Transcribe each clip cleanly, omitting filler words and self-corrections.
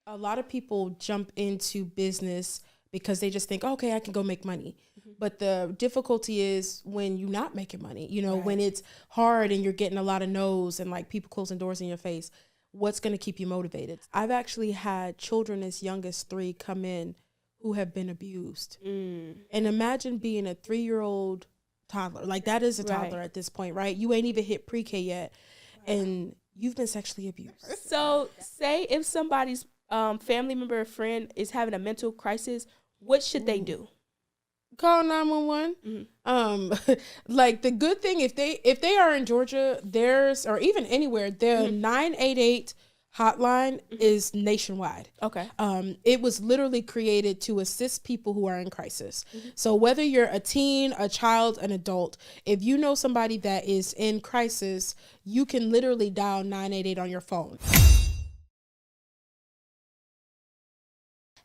a lot of people jump into business because they just think, okay, I can go make money. But the difficulty is when you're not making money, you know, when it's hard and you're getting a lot of no's and like people closing doors in your face, what's going to keep you motivated? I've actually had children as young as 3 come in who have been abused. And imagine being a 3-year-old toddler. Like that is a toddler at this point, right? You ain't even hit pre-K yet. And you've been sexually abused. So say if somebody's family member or friend is having a mental crisis, what should they do? Call 911. Like the good thing, if they are in Georgia, or even anywhere, their 988 hotline is nationwide. Okay. It was literally created to assist people who are in crisis. So whether you're a teen, a child, an adult, if you know somebody that is in crisis, you can literally dial 988 on your phone.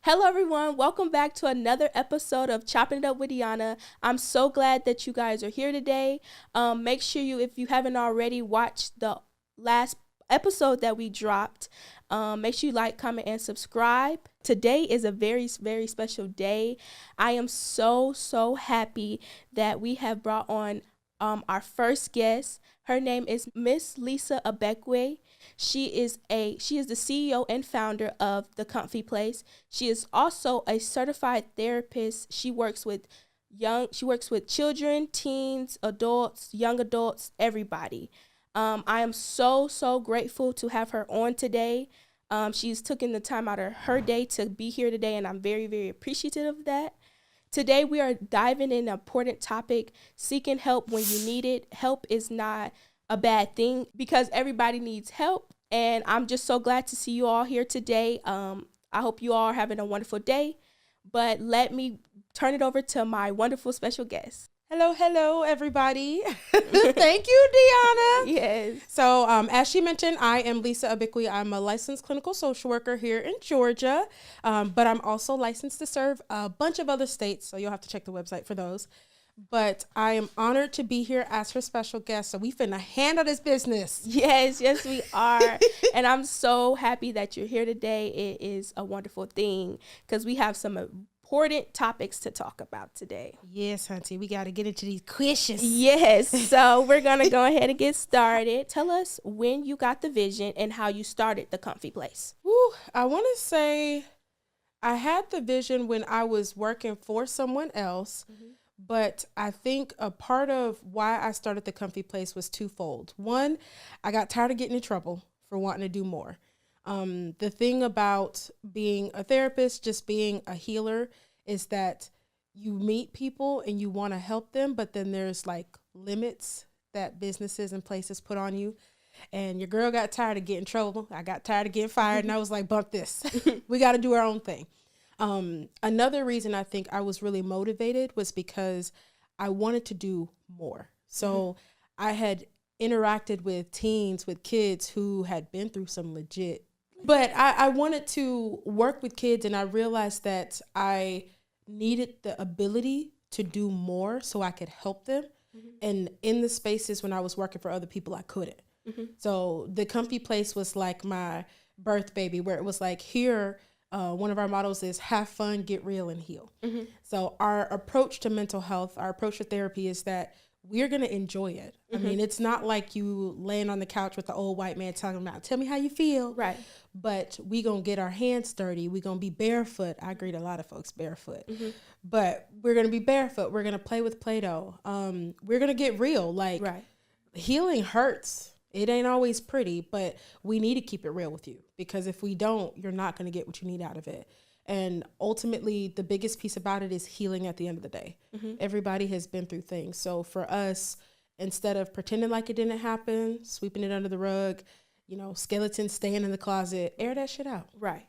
Hello, everyone. Welcome back to another episode of Chopping It Up with Deanna. I'm so glad that you guys are here today. Make sure if you haven't already watched the last episode that we dropped, make sure you like, comment, and subscribe. Today is a very, very special day. I am so happy that we have brought on our first guest. Her name is Miss Lisa Ibekwe. She is the CEO and founder of The Comfy Place. She is also a certified therapist. She works with children, teens, adults, young adults, everybody. I am so grateful to have her on today. She's taken the time out of her day to be here today, and I'm very, very appreciative of that. Today, we are diving in an important topic, seeking help when you need it. Help is not a bad thing because everybody needs help. And I'm just so glad to see you all here today. I hope you all are having a wonderful day. But let me turn it over to my wonderful special guest. Hello, everybody. Thank you, Deanna. Yes. So as she mentioned, I am Lisa Ibekwe. I'm a licensed clinical social worker here in Georgia, but I'm also licensed to serve a bunch of other states, so you'll have to check the website for those. But I am honored to be here as her special guest, so we finna handle this business. Yes, we are. And I'm so happy that you're here today. It is a wonderful thing because we have some important topics to talk about today. Yes, auntie, we got to get into these questions. Yes, so we're going to go ahead and get started. Tell us when you got the vision and how you started The Comfy Place. I want to say I had the vision when I was working for someone else, but I think a part of why I started The Comfy Place was twofold. One, I got tired of getting in trouble for wanting to do more. The thing about being a therapist, just being a healer, is that you meet people and you want to help them, but then there's like limits that businesses and places put on you. And your girl got tired of getting in trouble. I got tired of getting fired, and I was like, bump this. We got to do our own thing. Another reason I think I was really motivated was because I wanted to do more. So I had interacted with teens, with kids who had been through some legit. But I wanted to work with kids, and I realized that I needed the ability to do more so I could help them. And in the spaces when I was working for other people, I couldn't. So The Comfy Place was like my birth baby, where it was like, here, one of our mottos is have fun, get real, and heal. So our approach to mental health, our approach to therapy is that we're going to enjoy it. I mean, it's not like you laying on the couch with the old white man talking about, tell me how you feel. Right. But we going to get our hands dirty. We going to be barefoot. I greet a lot of folks barefoot. But we're going to be barefoot. We're going to play with Play-Doh. We're going to get real. Like, healing hurts. It ain't always pretty, but we need to keep it real with you. Because if we don't, you're not going to get what you need out of it. And ultimately, the biggest piece about it is healing at the end of the day. Everybody has been through things. So for us, instead of pretending like it didn't happen, sweeping it under the rug, skeletons staying in the closet, air that shit out. Right.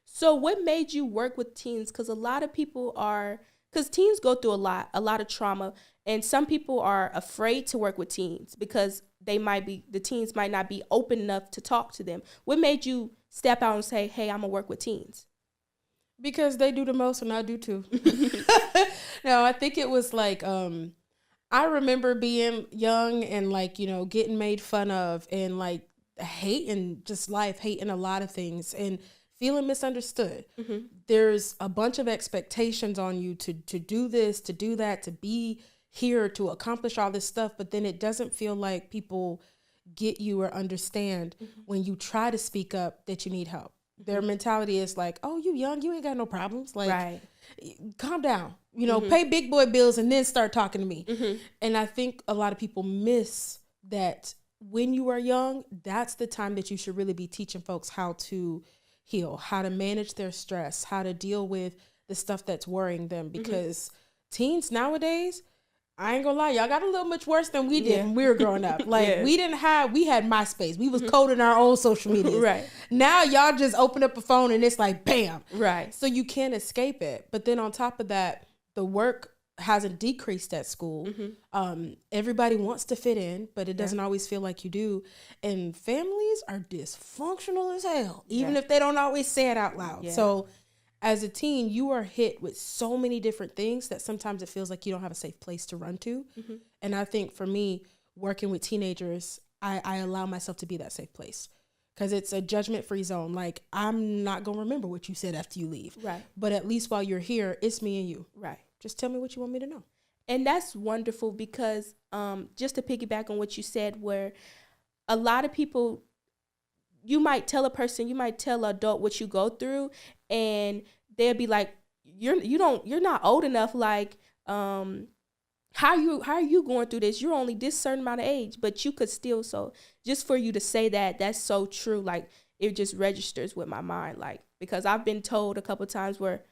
So what made you work with teens? Because a lot of people because teens go through a lot of trauma. And some people are afraid to work with teens because the teens might not be open enough to talk to them. What made you step out and say, hey, I'm going to work with teens? Because they do the most and I do too. No, I think it was like, I remember being young and like, getting made fun of and like hating just life, hating a lot of things and feeling misunderstood. There's a bunch of expectations on you to do this, to do that, to be here, to accomplish all this stuff. But then it doesn't feel like people get you or understand when you try to speak up that you need help. Their mentality is like, oh, you young, you ain't got no problems. Like, calm down, you know, pay big boy bills and then start talking to me. And I think a lot of people miss that when you are young, that's the time that you should really be teaching folks how to heal, how to manage their stress, how to deal with the stuff that's worrying them. Because teens nowadays, I ain't gonna lie, y'all got a little much worse than we did when we were growing up. Like, we had MySpace. We was coding our own social media. Right. Now y'all just open up a phone and it's like, bam. Right. So you can't escape it. But then on top of that, the work hasn't decreased at school. Everybody wants to fit in, but it doesn't always feel like you do. And families are dysfunctional as hell, even if they don't always say it out loud. So as a teen, you are hit with so many different things that sometimes it feels like you don't have a safe place to run to. And I think for me, working with teenagers, I allow myself to be that safe place because it's a judgment-free zone. Like, I'm not going to remember what you said after you leave. Right. But at least while you're here, it's me and you. Right. Just tell me what you want me to know. And that's wonderful because just to piggyback on what you said, where a lot of people, you might tell an adult what you go through, and they'll be like, you're not old enough. Like, how are you going through this? You're only this certain amount of age, but you could still. So just for you to say that, that's so true. Like, it just registers with my mind. Like, because I've been told a couple times where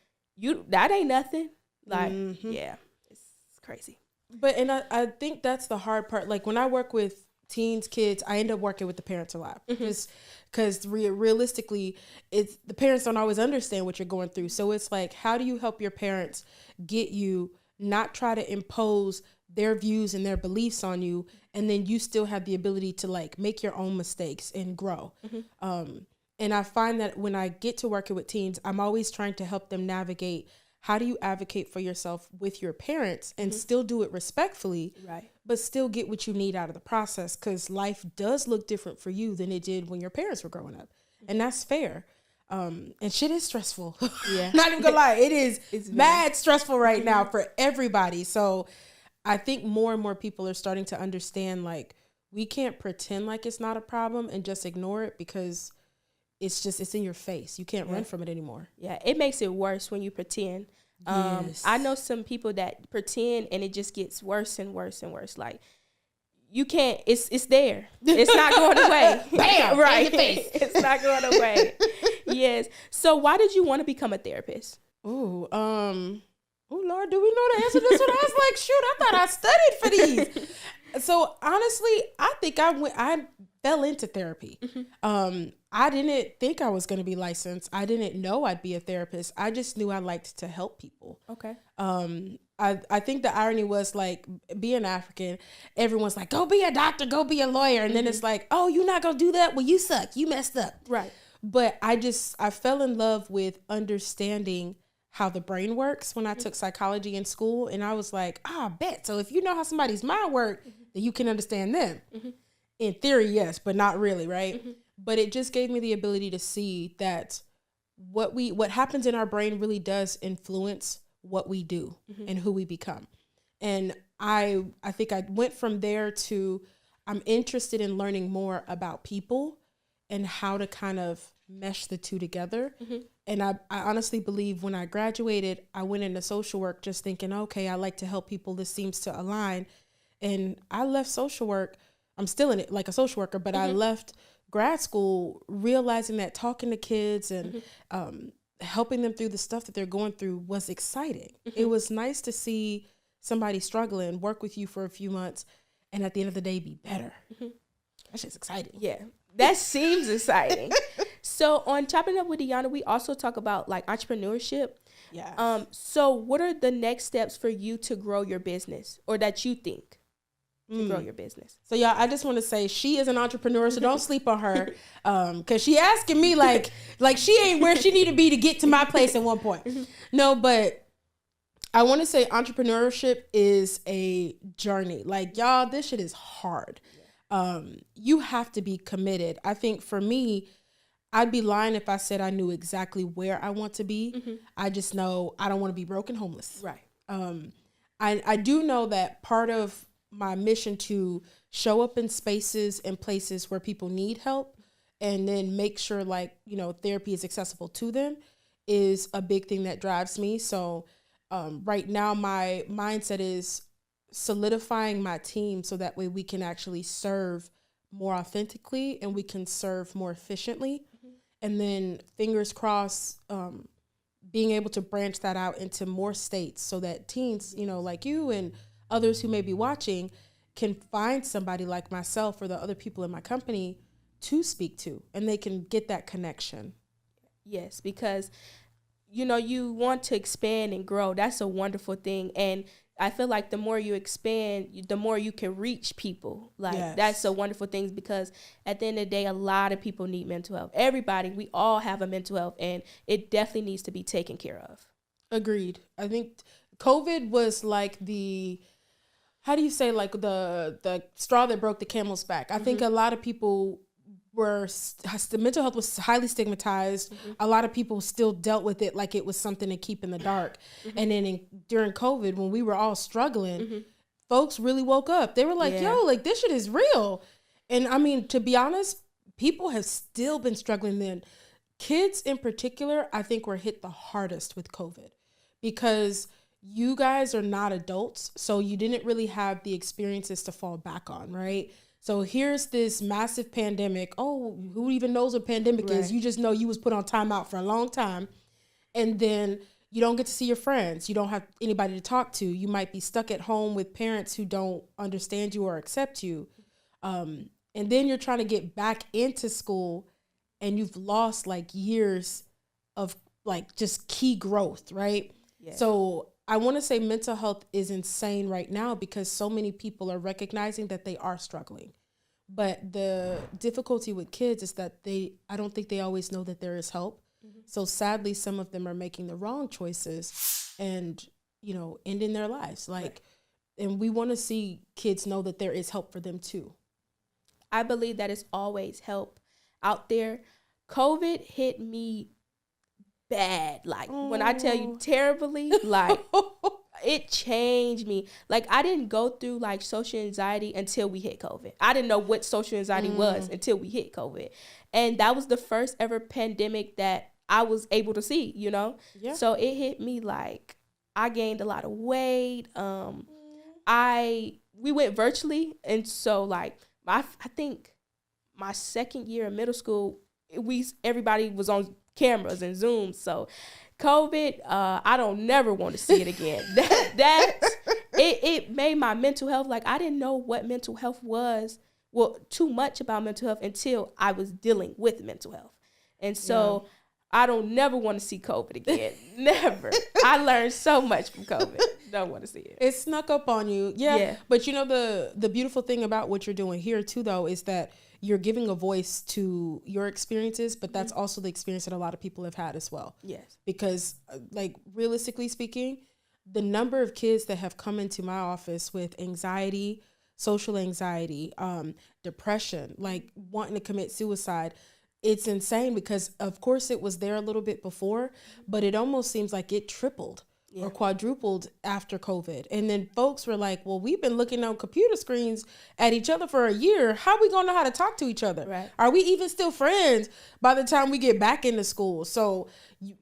that ain't nothing. Like, yeah, it's crazy. But, and I think that's the hard part. Like, when I work with teens, kids, I end up working with the parents a lot. Because realistically, it's the parents don't always understand what you're going through. So it's like, how do you help your parents get you, not try to impose their views and their beliefs on you, and then you still have the ability to, like, make your own mistakes and grow. And I find that when I get to working with teens, I'm always trying to help them navigate, how do you advocate for yourself with your parents and still do it respectfully, but still get what you need out of the process? Because life does look different for you than it did when your parents were growing up. And that's fair. And shit is stressful. Not even gonna lie. It's mad stressful right now for everybody. So I think more and more people are starting to understand, like, we can't pretend like it's not a problem and just ignore it because it's in your face. You can't run from it anymore. Yeah, it makes it worse when you pretend. I know some people that pretend and it just gets worse and worse and worse. Like, you can't, it's there. It's not going away. Bam! Right. In your face. It's not going away. Yes. So why did you want to become a therapist? Oh, Lord, do we know the answer to this one? I was like, shoot, I thought I studied for these. So honestly, I think I fell into therapy. I didn't think I was going to be licensed. I didn't know I'd be a therapist. I just knew I liked to help people. Okay. I think the irony was, like, being African, everyone's like, go be a doctor, go be a lawyer. And then it's like, oh, you're not going to do that? Well, you suck. You messed up. Right. But I fell in love with understanding how the brain works when I took psychology in school. And I was like, I bet. So if you know how somebody's mind works, then you can understand them. In theory, yes, but not really, right? But it just gave me the ability to see that what happens in our brain really does influence what we do and who we become. And I think I went from there to, I'm interested in learning more about people and how to kind of mesh the two together. And I honestly believe when I graduated, I went into social work just thinking, okay, I like to help people. This seems to align. And I left social work. I'm still in it like a social worker, but I left grad school realizing that talking to kids and helping them through the stuff that they're going through was exciting. It was nice to see somebody struggling, work with you for a few months, and at the end of the day be better. That's just exciting. Yeah, that seems exciting. So on Chopping Up with Deanna, we also talk about, like, entrepreneurship. Yeah. So what are the next steps for you to grow your business, or that you think to grow your business? So y'all, I just want to say she is an entrepreneur, so don't sleep on her. Cause she asking me like she ain't where she need to be to get to my place at one point. No, but I want to say entrepreneurship is a journey. Like, y'all, this shit is hard. You have to be committed. I think for me, I'd be lying if I said I knew exactly where I want to be. Mm-hmm. I just know I don't want to be broke and homeless. Right. I do know that part of my mission to show up in spaces and places where people need help and then make sure like, you know, therapy is accessible to them is a big thing that drives me. So right now my mindset is solidifying my team so that way we can actually serve more authentically and we can serve more efficiently. Mm-hmm. And then fingers crossed, being able to branch that out into more states so that teens, you know, like you and others who may be watching can find somebody like myself or the other people in my company to speak to, and they can get that connection. Yes, because, you know, you want to expand and grow. That's a wonderful thing. And I feel like the more you expand, the more you can reach people. Like, yes. That's a wonderful thing because at the end of the day, a lot of people need mental health. Everybody, we all have a mental health, and it definitely needs to be taken care of. Agreed. I think COVID was like the, how do you say, like the straw that broke the camel's back. I think a lot of people the mental health was highly stigmatized. Mm-hmm. A lot of people still dealt with it like it was something to keep in the dark. Mm-hmm. And then during COVID, when we were all struggling, folks really woke up. They were like, yo, like this shit is real. And I mean, to be honest, people have still been struggling then. Kids in particular, I think were hit the hardest with COVID because you guys are not adults. So you didn't really have the experiences to fall back on, right? So here's this massive pandemic. Oh, who even knows what pandemic is? You just know you was put on timeout for a long time. And then you don't get to see your friends. You don't have anybody to talk to. You might be stuck at home with parents who don't understand you or accept you. And then you're trying to get back into school and you've lost like years of like just key growth, right? Yeah. So I want to say mental health is insane right now because so many people are recognizing that they are struggling. But the difficulty with kids is that I don't think they always know that there is help. Mm-hmm. So sadly, some of them are making the wrong choices and, you know, ending their lives. Like, and we want to see kids know that there is help for them too. I believe that it's always help out there. COVID hit me bad, like when I tell you terribly, like it changed me. Like I didn't go through like social anxiety until we hit COVID. I didn't know what social anxiety was until we hit COVID, and that was the first ever pandemic that I was able to see, you know. Yeah. So it hit me like I gained a lot of weight. We went virtually, and so like I think my second year in middle school, everybody was on cameras and Zoom. So COVID, I don't never want to see it again. It made my mental health, like I didn't know what mental health was, well, too much about mental health until I was dealing with mental health. And so I don't never want to see COVID again. Never. I learned so much from COVID. Don't want to see it. It snuck up on you. Yeah. But you know, the beautiful thing about what you're doing here too, though, is that you're giving a voice to your experiences, but that's also the experience that a lot of people have had as well. Yes. Because like realistically speaking, the number of kids that have come into my office with anxiety, social anxiety, depression, like wanting to commit suicide, it's insane because of course it was there a little bit before, but it almost seems like it tripled. Or quadrupled after COVID. And then folks were like, well, we've been looking on computer screens at each other for a year. How are we going to know how to talk to each other? Right. Are we even still friends by the time we get back into school? So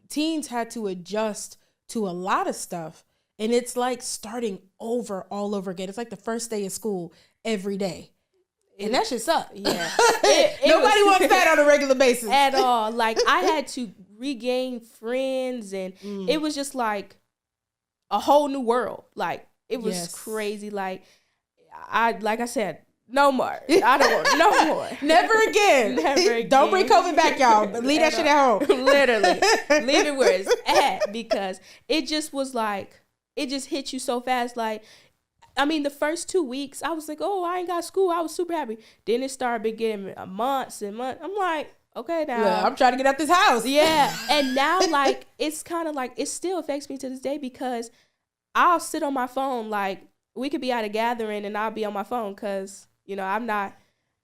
teens had to adjust to a lot of stuff. And it's like starting over all over again. It's like the first day of school every day. And that shit sucked. Yeah. Nobody wants that on a regular basis. At all. Like I had to regain friends and it was just like a whole new world. Like it was crazy. Like I said, no more. I don't want no more. Never again. Never again. Don't bring COVID back, y'all. But leave that shit at home. Literally. Leave it where it's at because it just was like, it just hit you so fast. Like, I mean, the first 2 weeks, I was like, oh, I ain't got school. I was super happy. Then it started getting months and months. I'm like, okay, now. Yeah, I'm trying to get out this house. Yeah. And now, like, it's kind of like, it still affects me to this day because I'll sit on my phone. Like, we could be at a gathering and I'll be on my phone because, you know, I'm not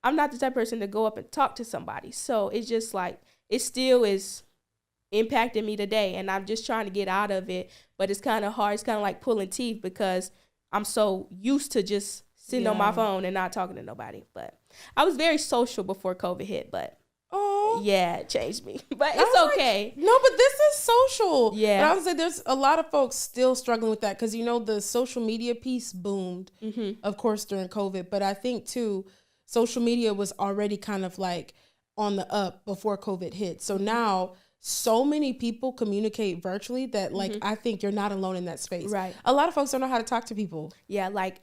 the type of person to go up and talk to somebody. So it's just like, it still is impacting me today, and I'm just trying to get out of it. But it's kind of hard. It's kind of like pulling teeth because I'm so used to just sitting on my phone and not talking to nobody. But I was very social before COVID hit, but yeah, it changed me. But it's okay. Like, no, but this is social. Yeah. And I would say there's a lot of folks still struggling with that because, you know, the social media piece boomed, of course, during COVID. But I think, too, social media was already kind of like on the up before COVID hit. So now so many people communicate virtually that, like, I think you're not alone in that space. Right. A lot of folks don't know how to talk to people. Yeah, like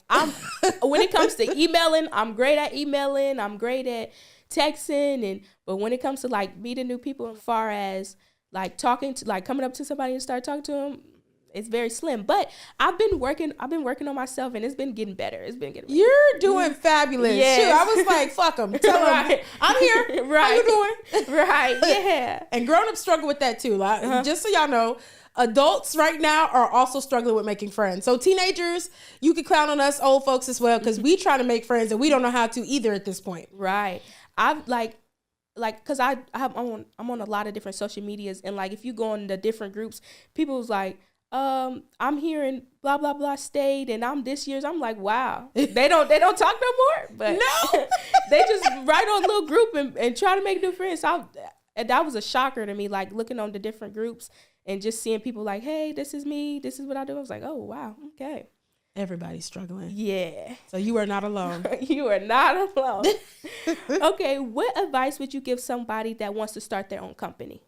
when it comes to emailing, I'm great at emailing. I'm great at texting, but when it comes to like meeting new people, as far as like talking to, like coming up to somebody and start talking to them, it's very slim. But I've been working on myself, and it's been getting better. You're doing fabulous. Yes. Shoot, I was like, fuck them. Tell them I'm here. Right. How you doing? Right. Yeah. And grown-ups struggle with that too. Like, just so y'all know, adults right now are also struggling with making friends. So teenagers, you can count on us old folks as well, because we try to make friends and we don't know how to either at this point. Right. I've like because I'm on a lot of different social medias, and like if you go in the different groups, people's like, I'm here in blah blah blah state, and I'm this year's. I'm like, wow, they don't talk no more, but no, they just write on a little group and try to make new friends. And that was a shocker to me, like looking on the different groups and just seeing people like, hey, this is me, this is what I do. I was like, oh wow, okay. Everybody's struggling. Yeah. So you are not alone. You are not alone. Okay, what advice would you give somebody that wants to start their own company?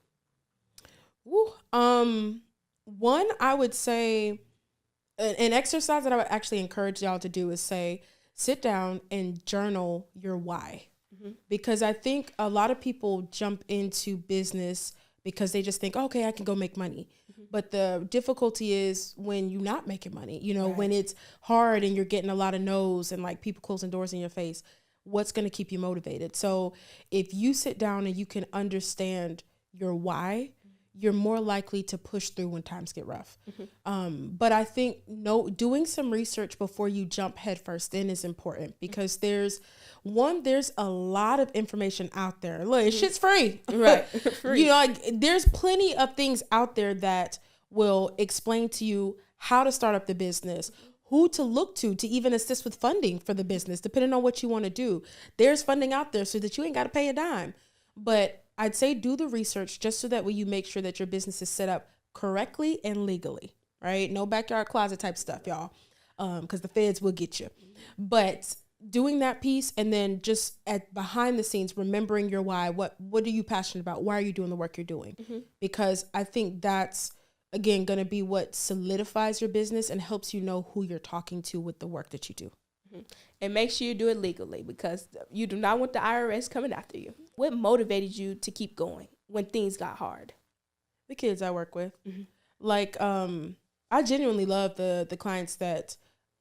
Ooh, one, I would say an exercise that I would actually encourage y'all to do is sit down and journal your why. Because I think a lot of people jump into business because they just think, okay, I can go make money. But the difficulty is when you're not making money, you know, when it's hard and you're getting a lot of no's and like people closing doors in your face, what's going to keep you motivated? So if you sit down and you can understand your why, you're more likely to push through when times get rough. But I think doing some research before you jump headfirst in is important, because there's a lot of information out there. Look, shit's free. Right. Free. You know, like, there's plenty of things out there that will explain to you how to start up the business, who to look to even assist with funding for the business, depending on what you want to do. There's funding out there so that you ain't got to pay a dime. But I'd say do the research just so that way you make sure that your business is set up correctly and legally, right? No backyard closet type stuff, y'all, because the feds will get you. But doing that piece, and then just behind the scenes, remembering your why. What are you passionate about? Why are you doing the work you're doing? Because I think that's, again, going to be what solidifies your business and helps you know who you're talking to with the work that you do. And make sure you do it legally, because you do not want the IRS coming after you. What motivated you to keep going when things got hard? The kids I work with. Like, I genuinely love the clients that,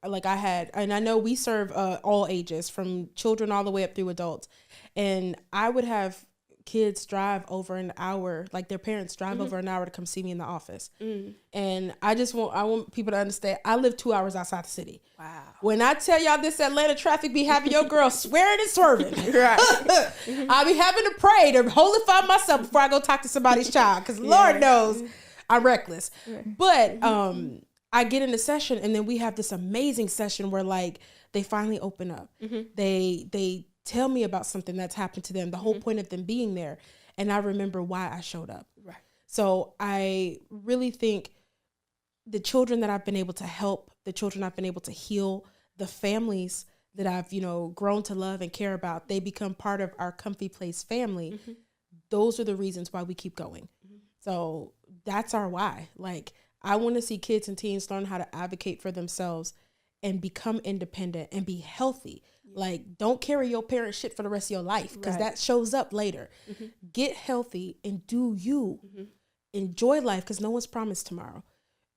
like, I had, and I know we serve all ages, from children all the way up through adults. And I would have kids drive over an hour, like their parents drive over an hour to come see me in the office. And I want people to understand, I live 2 hours outside the city. Wow. When I tell y'all this Atlanta traffic be having your girl swearing and swerving, right? I be having to pray to holify myself before I go talk to somebody's child, because Lord knows I'm reckless. But I get in a session, and then we have this amazing session where, like, they finally open up. They tell me about something that's happened to them, the whole point of them being there. And I remember why I showed up. Right. So I really think the children that I've been able to help, the children I've been able to heal, the families that I've, grown to love and care about, they become part of our Comfy Place family. Those are the reasons why we keep going. So that's our why. Like, I want to see kids and teens learn how to advocate for themselves and become independent and be healthy. Like, don't carry your parents' shit for the rest of your life, because that shows up later. Get healthy and do you. Enjoy life, because no one's promised tomorrow.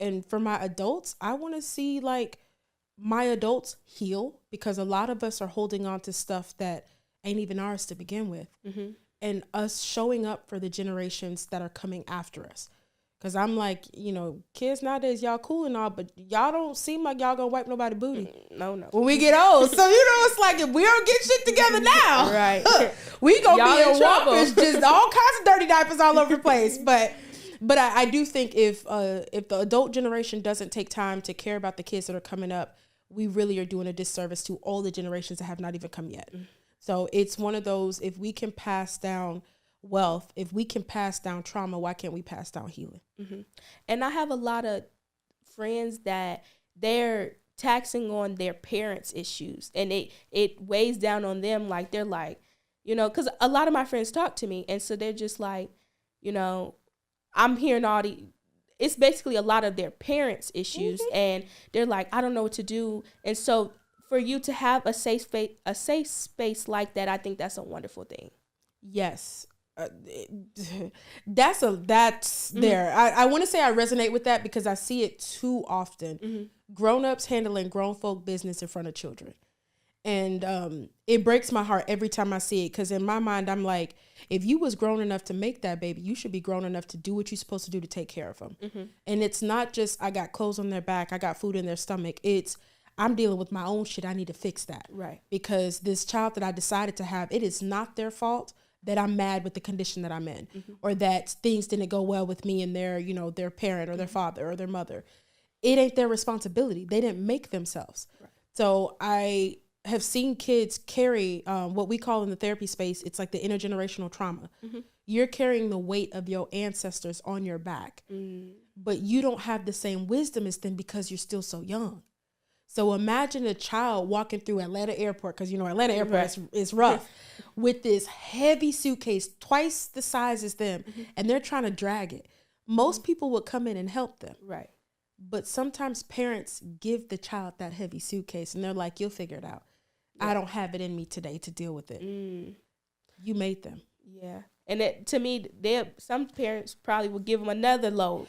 And for my adults, I want to see, like, my adults heal, because a lot of us are holding on to stuff that ain't even ours to begin with. And us showing up for the generations that are coming after us. Because I'm like, kids nowadays, y'all cool and all, but y'all don't seem like y'all gonna wipe nobody booty. No. When we get old. So, it's like, if we don't get shit together now, right, we gonna y'all be in trouble. Whoppers, just all kinds of dirty diapers all over the place. But I do think if the adult generation doesn't take time to care about the kids that are coming up, we really are doing a disservice to all the generations that have not even come yet. So it's one of those, if we can pass down wealth, if we can pass down trauma, why can't we pass down healing? And I have a lot of friends that they're taxing on their parents' issues, and it weighs down on them. Like, they're like, because a lot of my friends talk to me, and so they're just like, I'm hearing it's basically a lot of their parents' issues, and they're like, I don't know what to do. And so for you to have a safe space like that, I think that's a wonderful thing. Yes. That's there. I want to say I resonate with that because I see it too often. Grown-ups handling grown folk business in front of children. And it breaks my heart every time I see it, because in my mind, I'm like, if you was grown enough to make that baby, you should be grown enough to do what you're supposed to do to take care of them. And it's not just, I got clothes on their back, I got food in their stomach. It's, I'm dealing with my own shit. I need to fix that. Right. Because this child that I decided to have, it is not their fault that I'm mad with the condition that I'm in, or that things didn't go well with me and their, their parent or their father or their mother. It ain't their responsibility. They didn't make themselves. Right. So I have seen kids carry what we call in the therapy space, it's like the intergenerational trauma. You're carrying the weight of your ancestors on your back, but you don't have the same wisdom as them because you're still so young. So imagine a child walking through Atlanta airport, because Atlanta airport is rough, with this heavy suitcase twice the size as them, and they're trying to drag it. Most people would come in and help them. Right. But sometimes parents give the child that heavy suitcase, and they're like, you'll figure it out. I don't have it in me today to deal with it. You made them. Yeah. And to me, some parents probably would give them another load.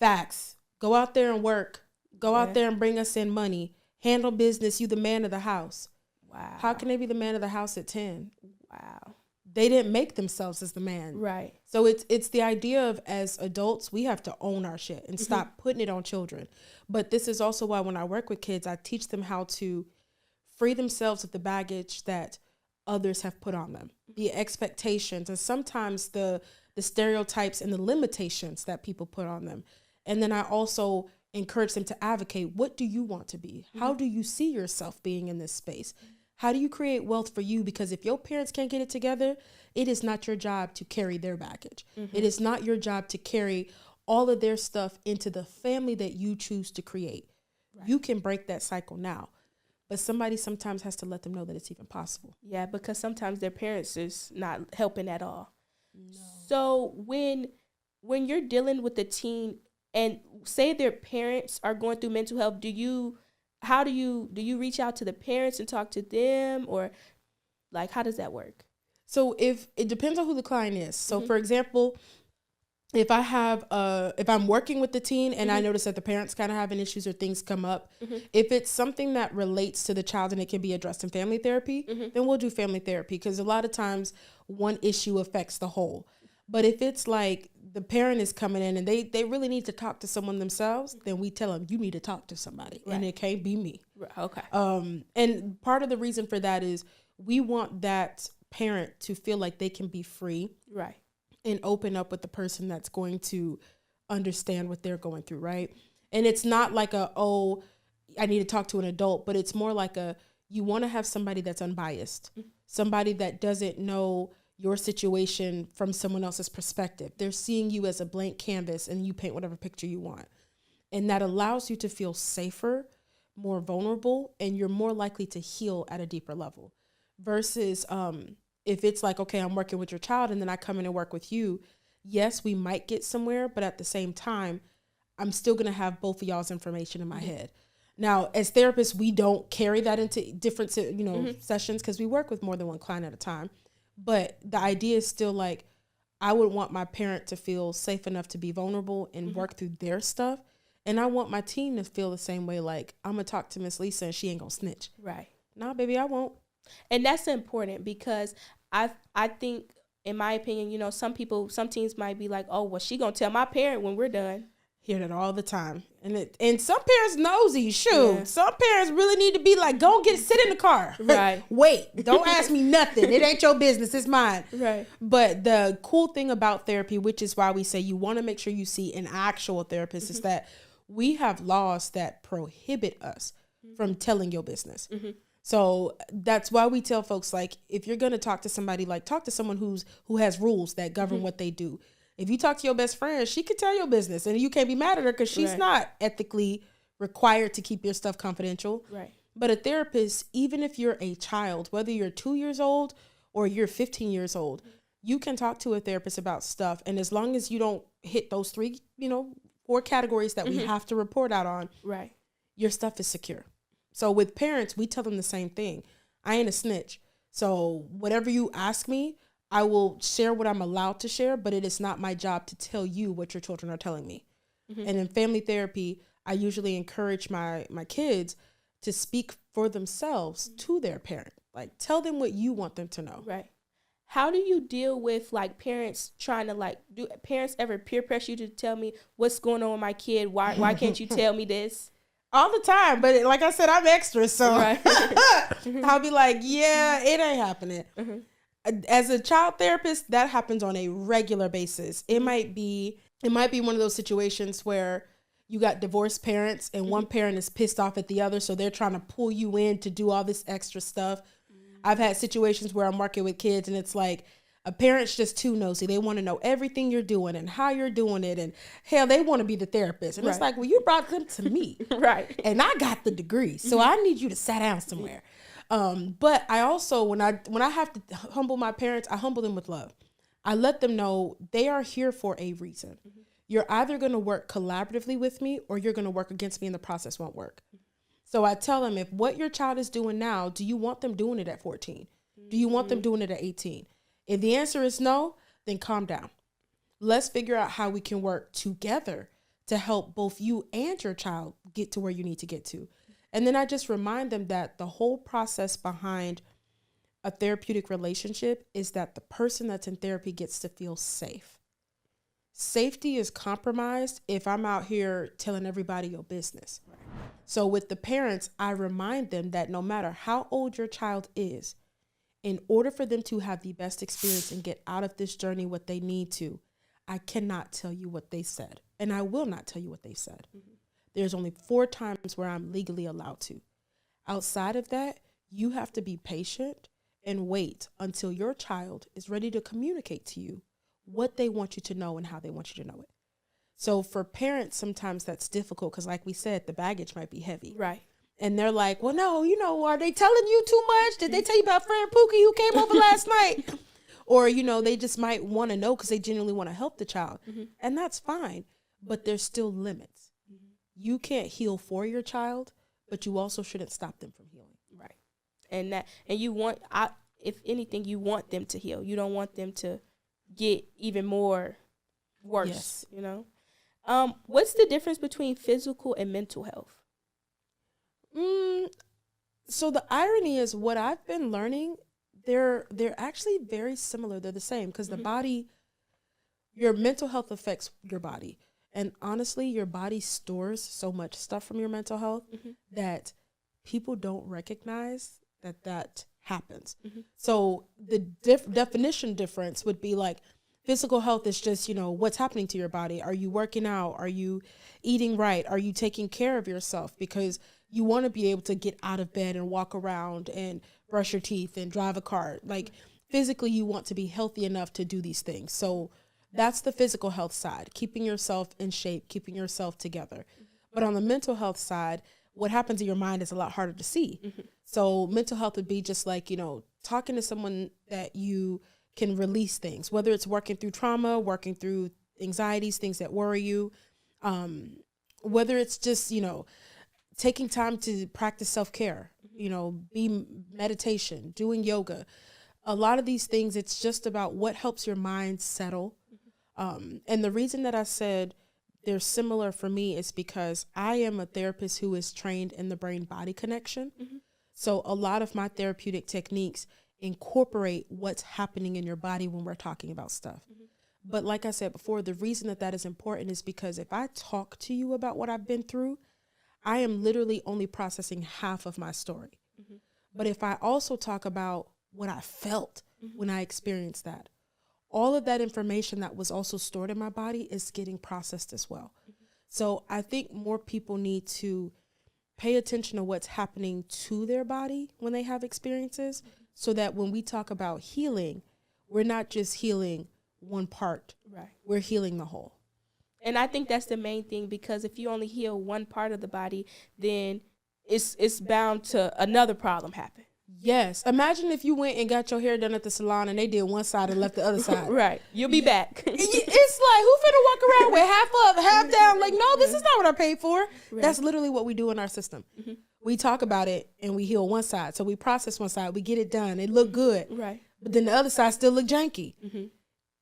Facts. Go out there and work. Go out there and bring us in money. Handle business. You the man of the house. Wow. How can they be the man of the house at 10? Wow. They didn't make themselves as the man. Right. So it's the idea of, as adults, we have to own our shit and stop putting it on children. But this is also why when I work with kids, I teach them how to free themselves of the baggage that others have put on them, the expectations, and sometimes the stereotypes and the limitations that people put on them. And then I also encourage them to advocate, what do you want to be? How do you see yourself being in this space? How do you create wealth for you? Because if your parents can't get it together, it is not your job to carry their baggage. It is not your job to carry all of their stuff into the family that you choose to create. Right. You can break that cycle now. But somebody sometimes has to let them know that it's even possible. Yeah, because sometimes their parents is not helping at all. No. So when you're dealing with a teen and say their parents are going through mental health, do you reach out to the parents and talk to them, or like, how does that work? So if it depends on who the client is. So for example, if I'm working with the teen and I notice that the parents kind of having issues or things come up, if it's something that relates to the child and it can be addressed in family therapy, then we'll do family therapy, because a lot of times one issue affects the whole. But if it's like the parent is coming in and they really need to talk to someone themselves, then we tell them, you need to talk to somebody, and it can't be me. Right. Okay. And part of the reason for that is we want that parent to feel like they can be free. Right. And open up with the person that's going to understand what they're going through, right? And it's not like I need to talk to an adult, but it's more like you want to have somebody that's unbiased, somebody that doesn't know your situation from someone else's perspective. They're seeing you as a blank canvas and you paint whatever picture you want. And that allows you to feel safer, more vulnerable, and you're more likely to heal at a deeper level versus, if it's like, okay, I'm working with your child and then I come in and work with you, yes, we might get somewhere, but at the same time, I'm still going to have both of y'all's information in my head. Now, as therapists, we don't carry that into different, sessions, because we work with more than one client at a time. But the idea is still like, I would want my parent to feel safe enough to be vulnerable and work through their stuff. And I want my team to feel the same way. Like, I'm going to talk to Miss Lisa and she ain't going to snitch. Right. Nah, baby, I won't. And that's important, because I think in my opinion, you know, some teens might be like, oh, well, she gonna tell my parent when we're done. Hear that all the time. And some parents nosy, shoot. Yeah. Some parents really need to be like, go sit in the car. Right. Wait, don't ask me nothing. It ain't your business, it's mine. Right. But the cool thing about therapy, which is why we say you want to make sure you see an actual therapist, mm-hmm. is that we have laws that prohibit us mm-hmm. from telling your business. Mm-hmm. So that's why we tell folks, like, if you're going to talk to somebody, like, talk to someone who has rules that govern mm-hmm. what they do. If you talk to your best friend, she could tell your business, and you can't be mad at her because she's right. not ethically required to keep your stuff confidential. Right. But a therapist, even if you're a child, whether you're 2 years old or you're 15 years old, mm-hmm. you can talk to a therapist about stuff. And as long as you don't hit those 4 categories that mm-hmm. we have to report out on, right, your stuff is secure. So with parents, we tell them the same thing. I ain't a snitch. So whatever you ask me, I will share what I'm allowed to share, but it is not my job to tell you what your children are telling me. Mm-hmm. And in family therapy, I usually encourage my kids to speak for themselves mm-hmm. to their parent. Like, tell them what you want them to know. Right. How do you deal with, like, parents trying to, like, do parents ever peer pressure you to tell me what's going on with my kid? Why can't you tell me this? All the time, but like I said, I'm extra, so right. I'll be like, yeah, it ain't happening. Mm-hmm. As a child therapist, that happens on a regular basis. It might be one of those situations where you got divorced parents and mm-hmm. one parent is pissed off at the other, so they're trying to pull you in to do all this extra stuff. Mm-hmm. I've had situations where I'm working with kids and it's like, a parent's just too nosy. They want to know everything you're doing and how you're doing it. And hell, they want to be the therapist. And right. it's like, well, you brought them to me. Right. And I got the degree. So I need you to sit down somewhere. But I also, when I have to humble my parents, I humble them with love. I let them know they are here for a reason. Mm-hmm. You're either going to work collaboratively with me or you're going to work against me and the process won't work. Mm-hmm. So I tell them, if what your child is doing now, do you want them doing it at 14? Mm-hmm. Do you want them doing it at 18? If the answer is no, then calm down. Let's figure out how we can work together to help both you and your child get to where you need to get to. And then I just remind them that the whole process behind a therapeutic relationship is that the person that's in therapy gets to feel safe. Safety is compromised if I'm out here telling everybody your business. Right. So with the parents, I remind them that no matter how old your child is, in order for them to have the best experience and get out of this journey what they need to, I cannot tell you what they said. And I will not tell you what they said. Mm-hmm. There's only 4 times where I'm legally allowed to. Outside of that, you have to be patient and wait until your child is ready to communicate to you what they want you to know and how they want you to know it. So for parents, sometimes that's difficult because, like we said, the baggage might be heavy. Right. And they're like, well, no, are they telling you too much? Did they tell you about friend Pookie who came over last night? Or, they just might want to know because they genuinely want to help the child. Mm-hmm. And that's fine. But there's still limits. Mm-hmm. You can't heal for your child, but you also shouldn't stop them from healing. Right. And you want, if anything, you want them to heal. You don't want them to get even more worse, yes. What's the difference between physical and mental health? So the irony is what I've been learning, they're actually very similar. They're the same because mm-hmm. the body, your mental health affects your body. And honestly, your body stores so much stuff from your mental health mm-hmm. that people don't recognize that happens. Mm-hmm. So the definition difference would be like physical health is just, what's happening to your body. Are you working out? Are you eating right? Are you taking care of yourself? Because you want to be able to get out of bed and walk around and brush your teeth and drive a car. Like physically, you want to be healthy enough to do these things. So that's the physical health side, keeping yourself in shape, keeping yourself together. Mm-hmm. But on the mental health side, what happens in your mind is a lot harder to see. Mm-hmm. So mental health would be just like, talking to someone that you can release things, whether it's working through trauma, working through anxieties, things that worry you, whether it's just, taking time to practice self-care, be meditation, doing yoga. A lot of these things, it's just about what helps your mind settle. And the reason that I said they're similar for me is because I am a therapist who is trained in the brain-body connection. Mm-hmm. So a lot of my therapeutic techniques incorporate what's happening in your body when we're talking about stuff. But like I said before, the reason that is important is because if I talk to you about what I've been through, I am literally only processing half of my story. But if I also talk about what I felt when I experienced that, all of that information that was also stored in my body is getting processed as well. So I think more people need to pay attention to what's happening to their body when they have experiences, so that when we talk about healing, we're not just healing one part, right? We're healing the whole. And I think that's the main thing, because if you only heal one part of the body, then it's bound to another problem happen. Yes. Imagine if you went and got your hair done at the salon and they did one side and left the other side. Right. You'll be back. It's like, who finna walk around with half up, half down? Like, no, this is not what I paid for. Right. That's literally what we do in our system. We talk about it and we heal one side. So we process one side, we get it done. It look good. Right. But then the other side still look janky.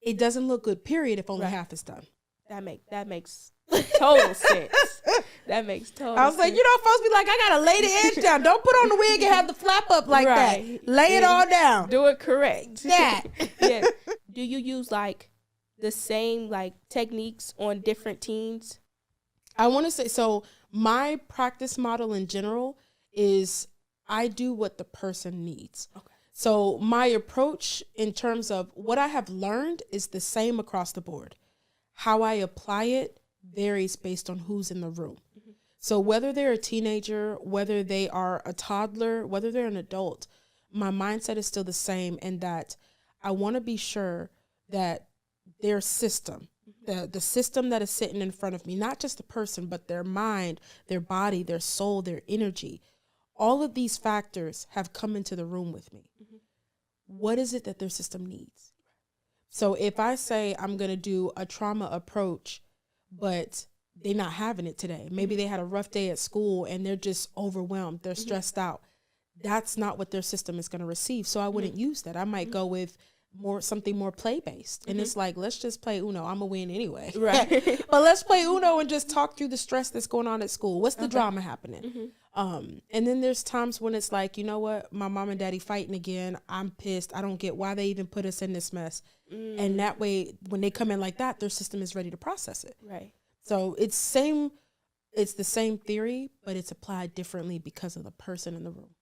It doesn't look good, period, if only half is done. That makes total sense. That makes total sense. I was like, you're not supposed to be like, I gotta lay the edge down. Don't put on the wig and have the flap up like that. Lay it all down. Do it correct. That. Yeah. Do you use like the same like techniques on different teens? I want to say, so my practice model in general is I do what the person needs. Okay. So my approach in terms of what I have learned is the same across the board. How I apply it varies based on who's in the room. So whether they're a teenager, whether they are a toddler, whether they're an adult, my mindset is still the same, in that I want to be sure that their system, the system that is sitting in front of me, not just the person, but their mind, their body, their soul, their energy, all of these factors have come into the room with me. What is it that their system needs? So if I say I'm going to do a trauma approach, but they're not having it today, maybe they had a rough day at school and they're just overwhelmed, they're stressed out, that's not what their system is going to receive. So I wouldn't use that. I might go with something more play-based. And it's like, let's just play Uno. I'm going to win anyway. Right. But let's play Uno and just talk through the stress that's going on at school. What's the drama happening? And then there's times when it's like, you know what? My mom and daddy fighting again. I'm pissed. I don't get why they even put us in this mess. And that way, when they come in like that, their system is ready to process it. Right. So it's the same theory, but it's applied differently because of the person in the room.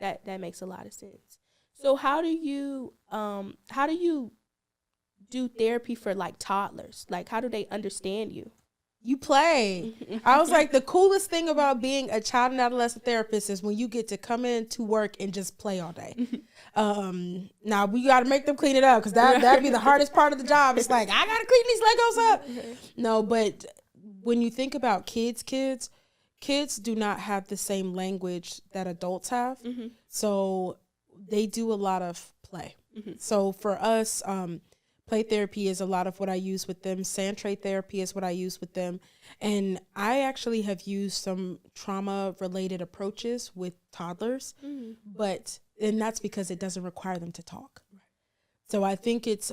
That makes a lot of sense. So how do you do therapy for like toddlers? Like, how do they understand you? You play. I was like, the coolest thing about being a child and adolescent therapist is when you get to come in to work and just play all day. Now we got to make them clean it up, because that'd be the hardest part of the job. It's like, I got to clean these Legos up. No, but when you think about kids do not have the same language that adults have. So they do a lot of play. So for us, play therapy is a lot of what I use with them. Sand tray therapy is what I use with them. And I actually have used some trauma-related approaches with toddlers, and that's because it doesn't require them to talk. Right. So I think it's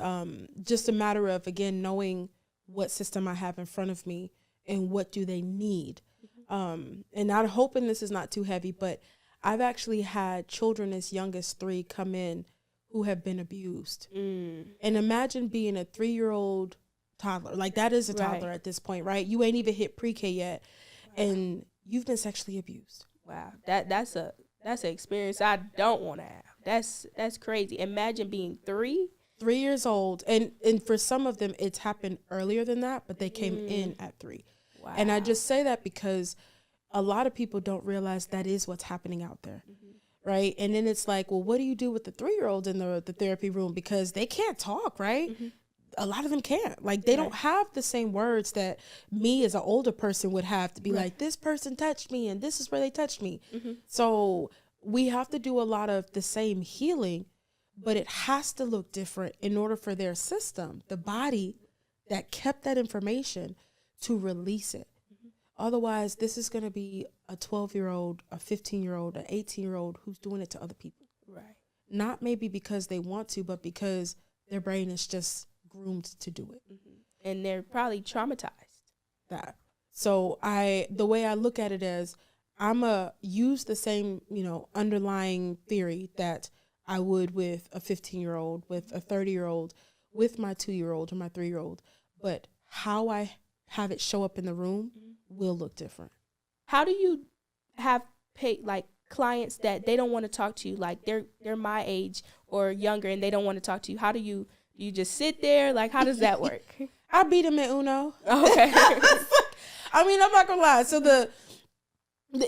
just a matter of, again, knowing what system I have in front of me and what do they need. And I'm hoping this is not too heavy, but I've actually had children as young as 3 come in who have been abused. And imagine being a 3-year-old toddler. Like, that is a toddler at this point, right? You ain't even hit pre-K yet, and you've been sexually abused. Wow, that's an experience I don't want to have. That's crazy. Imagine being 3 years old, and for some of them it's happened earlier than that, but they came in at 3. Wow. And I just say that because a lot of people don't realize that is what's happening out there. Right. And then it's like, well, what do you do with the 3-year-old in the therapy room? Because they can't talk. Right. A lot of them can't. Like, they don't have the same words that me as an older person would have to be like, this person touched me and this is where they touched me. So we have to do a lot of the same healing, but it has to look different in order for their system, the body that kept that information, to release it. Otherwise, this is going to be a 12-year-old, a 15-year-old, an 18-year-old who's doing it to other people. Right. Not maybe because they want to, but because their brain is just groomed to do it. And they're probably traumatized. So the way I look at it is, I'm use the same, underlying theory that I would with a 15-year-old, with a 30-year-old, with my 2-year-old or my 3-year-old. But how I have it show up in the room will look different. How do you have clients that they don't want to talk to you, like they're my age or younger and they don't want to talk to you? How do you just sit there? Like, how does that work? I beat them at Uno. Okay. I mean, I'm not gonna lie. So the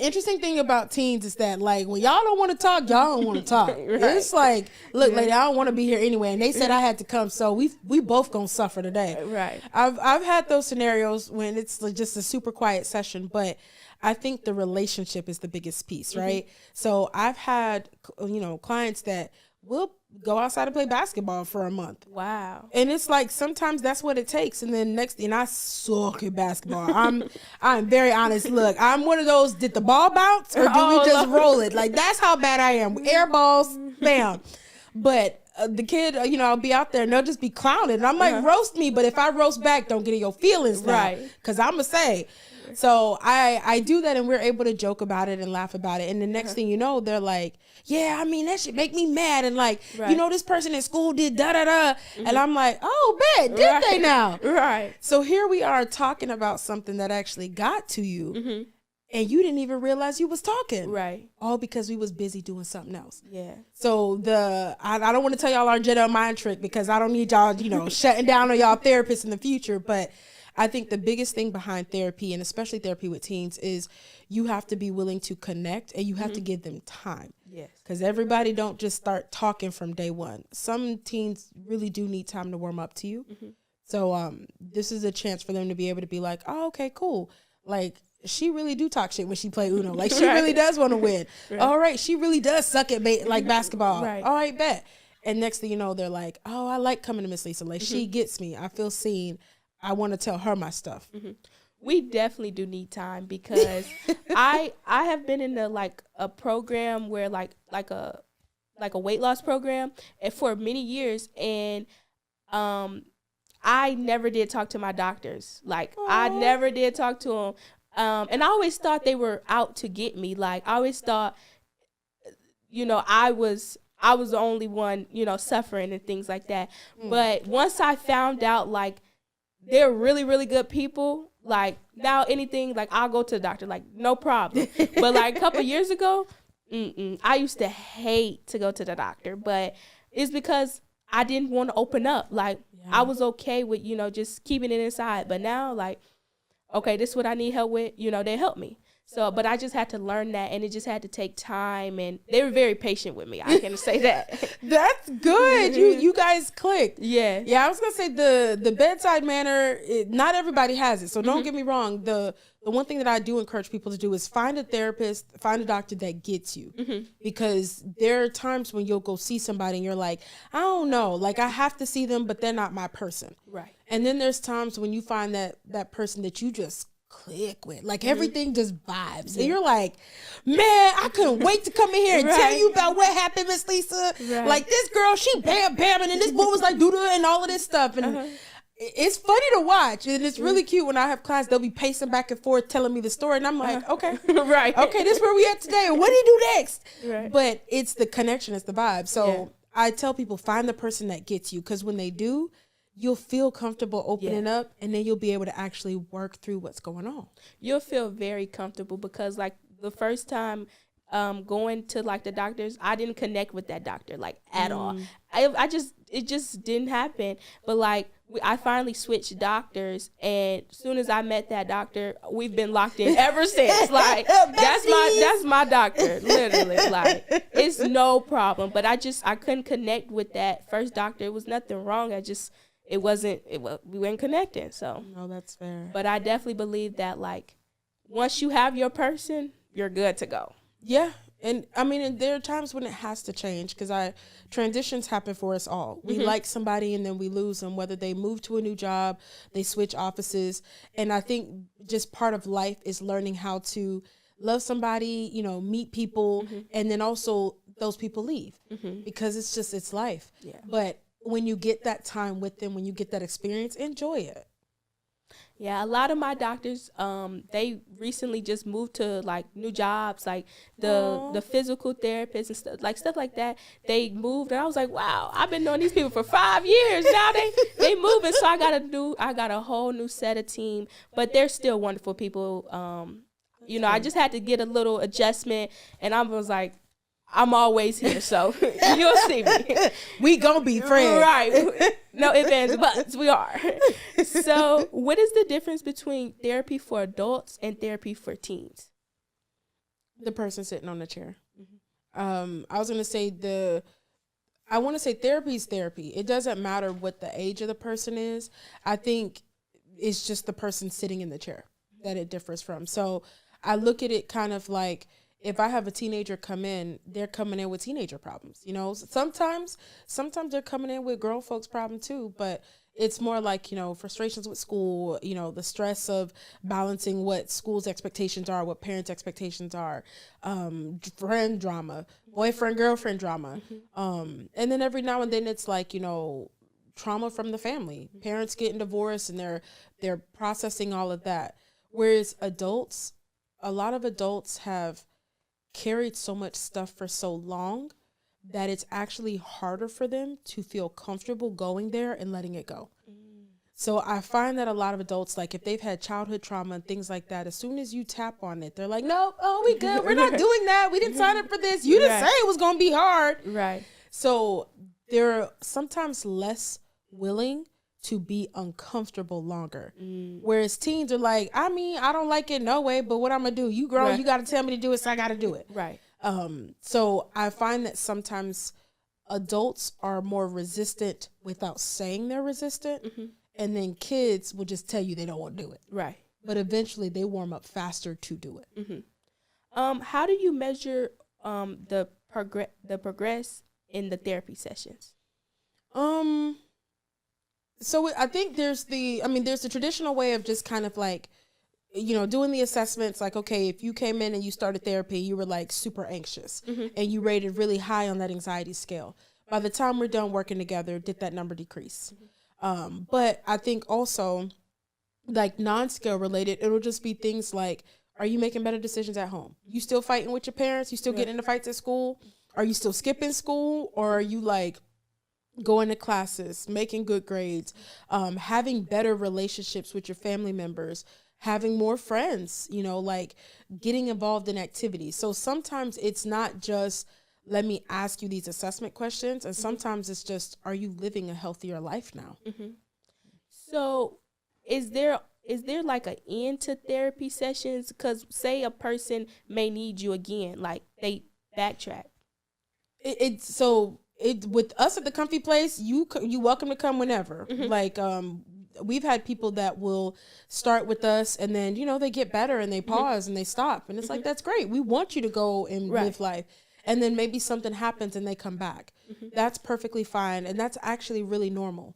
interesting thing about teens is that, like, when y'all don't want to talk, y'all don't want to talk. Right. It's like, look, lady, I don't want to be here anyway, and they said I had to come, so we both gonna suffer today. Right. I've had those scenarios when it's just a super quiet session, but I think the relationship is the biggest piece, right? So I've had, clients that will go outside and play basketball for a month. Wow. And it's like, sometimes that's what it takes. And then I suck at basketball. I'm very honest. Look, I'm one of those, did the ball bounce or do we just roll it? Like, that's how bad I am. Air balls, bam. But the kid, I'll be out there and they'll just be clowning. And I'm like, roast me. But if I roast back, don't get in your feelings now. Right. Because I'm going to say. So I do that, and we're able to joke about it and laugh about it. And the next thing you know, they're like, yeah, I mean, that should make me mad. And like, this person in school did da-da-da. And I'm like, oh, bet, did they now? Right. So here we are talking about something that actually got to you. And you didn't even realize you was talking. Right. All because we was busy doing something else. Yeah. So I don't want to tell y'all our Jedi mind trick, because I don't need y'all, shutting down on y'all therapists in the future. But I think the biggest thing behind therapy, and especially therapy with teens, is you have to be willing to connect, and you have to give them time. Yes. Because everybody don't just start talking from day one. Some teens really do need time to warm up to you. So this is a chance for them to be able to be like, oh, okay, cool. Like, she really do talk shit when she play Uno. Like, she really does want to win. All right, she really does suck at basketball. Right. All right, bet. And next thing you know, they're like, oh, I like coming to Miss Lisa. Like, she gets me. I feel seen. I want to tell her my stuff. We definitely do need time, because I have been in a program where like a weight loss program, and for many years, and I never did talk to my doctors. Like, I never did talk to them, and I always thought they were out to get me. Like, I always thought, I was the only one, suffering and things like that. But once I found out, like, they're really, really good people. Like, now anything, like, I'll go to the doctor, like, no problem. But like a couple years ago, I used to hate to go to the doctor, but it's because I didn't want to open up. Like, I was okay with, just keeping it inside. But now, like, okay, this is what I need help with, they help me. So, but I just had to learn that, and it just had to take time, and they were very patient with me. I can say that. That's good. You guys clicked. Yeah. Yeah, I was going to say the bedside manner, not everybody has it. So don't get me wrong. The one thing that I do encourage people to do is find a therapist, find a doctor that gets you. Because there are times when you'll go see somebody and you're like, I don't know, like, I have to see them, but they're not my person. Right. And then there's times when you find that person that you just click with, like, everything just vibes, and you're like, man, I couldn't wait to come in here and tell you about what happened, Miss Lisa. Like, this girl, she bam bam, and then this boy was like doo-doo and all of this stuff, and it's funny to watch, and it's really cute. When I have class, they'll be pacing back and forth telling me the story, and I'm like, okay, okay, this is where we at today, and what do you do next? But it's the connection, it's the vibe. So I tell people, find the person that gets you, because when they do, you'll feel comfortable opening up, and then you'll be able to actually work through what's going on. You'll feel very comfortable, because like the first time going to like the doctors, I didn't connect with that doctor like at all. It just didn't happen. But like I finally switched doctors, and as soon as I met that doctor, we've been locked in ever since. Like that's my doctor, literally. Like, it's no problem. But I couldn't connect with that first doctor. It was nothing wrong. We weren't connecting. So no, that's fair. But I definitely believe that, like, once you have your person, you're good to go. Yeah. And I mean, and there are times when it has to change, because transitions happen for us all. We like somebody and then we lose them, whether they move to a new job, they switch offices. And I think just part of life is learning how to love somebody, meet people, and then also those people leave, because it's life. Yeah. But when you get that time with them, when you get that experience, enjoy it. Yeah, a lot of my doctors, they recently just moved to like new jobs, like the physical therapist and stuff like that. They moved, and I was like, wow, I've been knowing these people for 5 years. Now they moving, so I got a whole new set of team, but they're still wonderful people. I just had to get a little adjustment, and I was like, I'm always here, so you'll see me. We gonna be friends. Right. No ifs, ands, buts. We are. So what is the difference between therapy for adults and therapy for teens? The person sitting on the chair. Mm-hmm. I was gonna say I want to say therapy is therapy. It doesn't matter what the age of the person is. I think it's just the person sitting in the chair that it differs from. So I look at it kind of like, if I have a teenager come in, they're coming in with teenager problems. Sometimes they're coming in with grown folks problem too, but it's more like, frustrations with school, the stress of balancing what school's expectations are, what parents' expectations are, friend drama, boyfriend, girlfriend drama. Mm-hmm. And then every now and then it's like, trauma from the family, parents getting divorced, and they're processing all of that. Whereas a lot of adults have carried so much stuff for so long that it's actually harder for them to feel comfortable going there and letting it go. So I find that a lot of adults, like if they've had childhood trauma and things like that, as soon as you tap on it, they're like, no, we good. We're not doing that. We didn't sign up for this. You didn't say it was going to be hard. Right. So they're sometimes less willing to be uncomfortable longer. Whereas teens are like, I don't like it no way, but what I'm gonna do? You grown, you gotta tell me to do it, so I gotta do it. Right. So I find that sometimes adults are more resistant without saying they're resistant, and then kids will just tell you they don't want to do it. Right. But eventually they warm up faster to do it. How do you measure the progress in the therapy sessions? So I think there's the traditional way of just kind of like, doing the assessments. Like, okay, if you came in and you started therapy, you were like super anxious and you rated really high on that anxiety scale. By the time we're done working together, did that number decrease? But I think also like non-skill related, it'll just be things like, are you making better decisions at home? You still fighting with your parents? You still getting into fights at school? Are you still skipping school? Or are you like going to classes, making good grades, having better relationships with your family members, having more friends, like getting involved in activities. So sometimes it's not just, let me ask you these assessment questions. And sometimes it's just, are you living a healthier life now? So is there like an end to therapy sessions? Because say a person may need you again, like they backtrack. With us at the Comfy Place, you welcome to come whenever. Like, we've had people that will start with us and then, they get better and they pause and they stop. And it's like, that's great. We want you to go and live life. And then maybe something happens and they come back. That's perfectly fine. And that's actually really normal.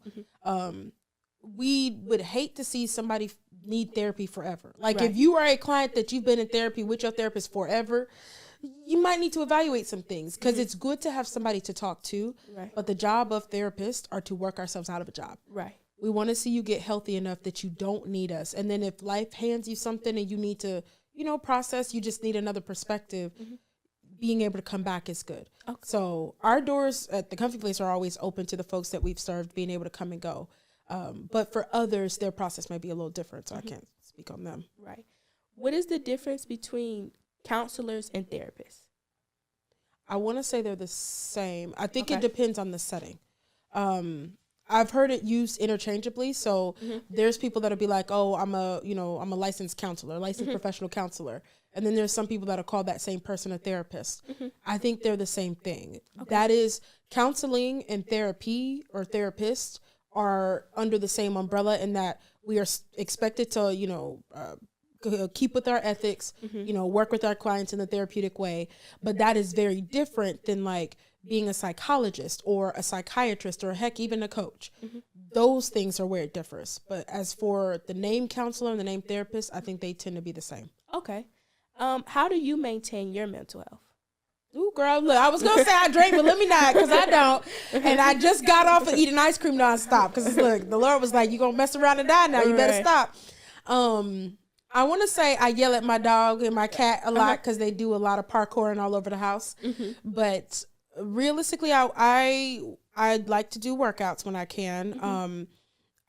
We would hate to see somebody need therapy forever. Like if you are a client that you've been in therapy with your therapist forever, you might need to evaluate some things because it's good to have somebody to talk to. But the job of therapists are to work ourselves out of a job. We want to see you get healthy enough that you don't need us. And then if life hands you something and you need to, process, you just need another perspective, being able to come back is good. Okay. So our doors at the Comfy Place are always open to the folks that we've served, being able to come and go. But for others, their process might be a little different, so I can't speak on them. Right. What is the difference between counselors and therapists? I want to say they're the same. I think it depends on the setting. I've heard it used interchangeably. So there's people that'll be like, oh, I'm a licensed counselor, licensed professional counselor. And then there's some people that'll call that same person a therapist. I think they're the same thing. That is, counseling and therapy or therapist are under the same umbrella in that we are expected to, keep with our ethics, work with our clients in a therapeutic way. But that is very different than like being a psychologist or a psychiatrist or heck, even a coach. Those things are where it differs. But as for the name counselor and the name therapist, I think they tend to be the same. Okay. How do you maintain your mental health? Ooh, girl, look, I was going to say I drink, but let me not, because I don't. And I just got off of eating ice cream nonstop, because look, the Lord was like, you're going to mess around and die now. You better stop. I want to say I yell at my dog and my cat a lot because they do a lot of parkouring all over the house. But realistically, I like to do workouts when I can.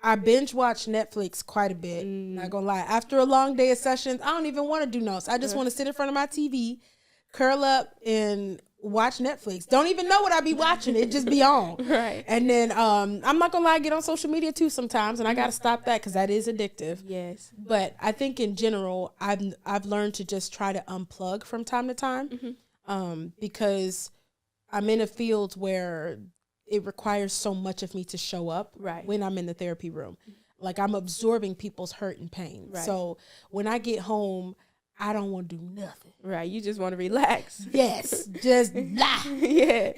I binge watch Netflix quite a bit. Not gonna lie. After a long day of sessions, I don't even want to do notes. I just want to sit in front of my TV, curl up, and watch Netflix. Don't even know what I be watching. It just be on. Right. And then I'm not gonna lie, I get on social media too sometimes, and I gotta stop that because that is addictive. Yes. But I think in general, I've learned to just try to unplug from time to time, because I'm in a field where it requires so much of me to show up when I'm in the therapy room. Like I'm absorbing people's hurt and pain. Right. So when I get home, I don't want to do nothing. Right. You just want to relax. Yes. Just blah. Yeah.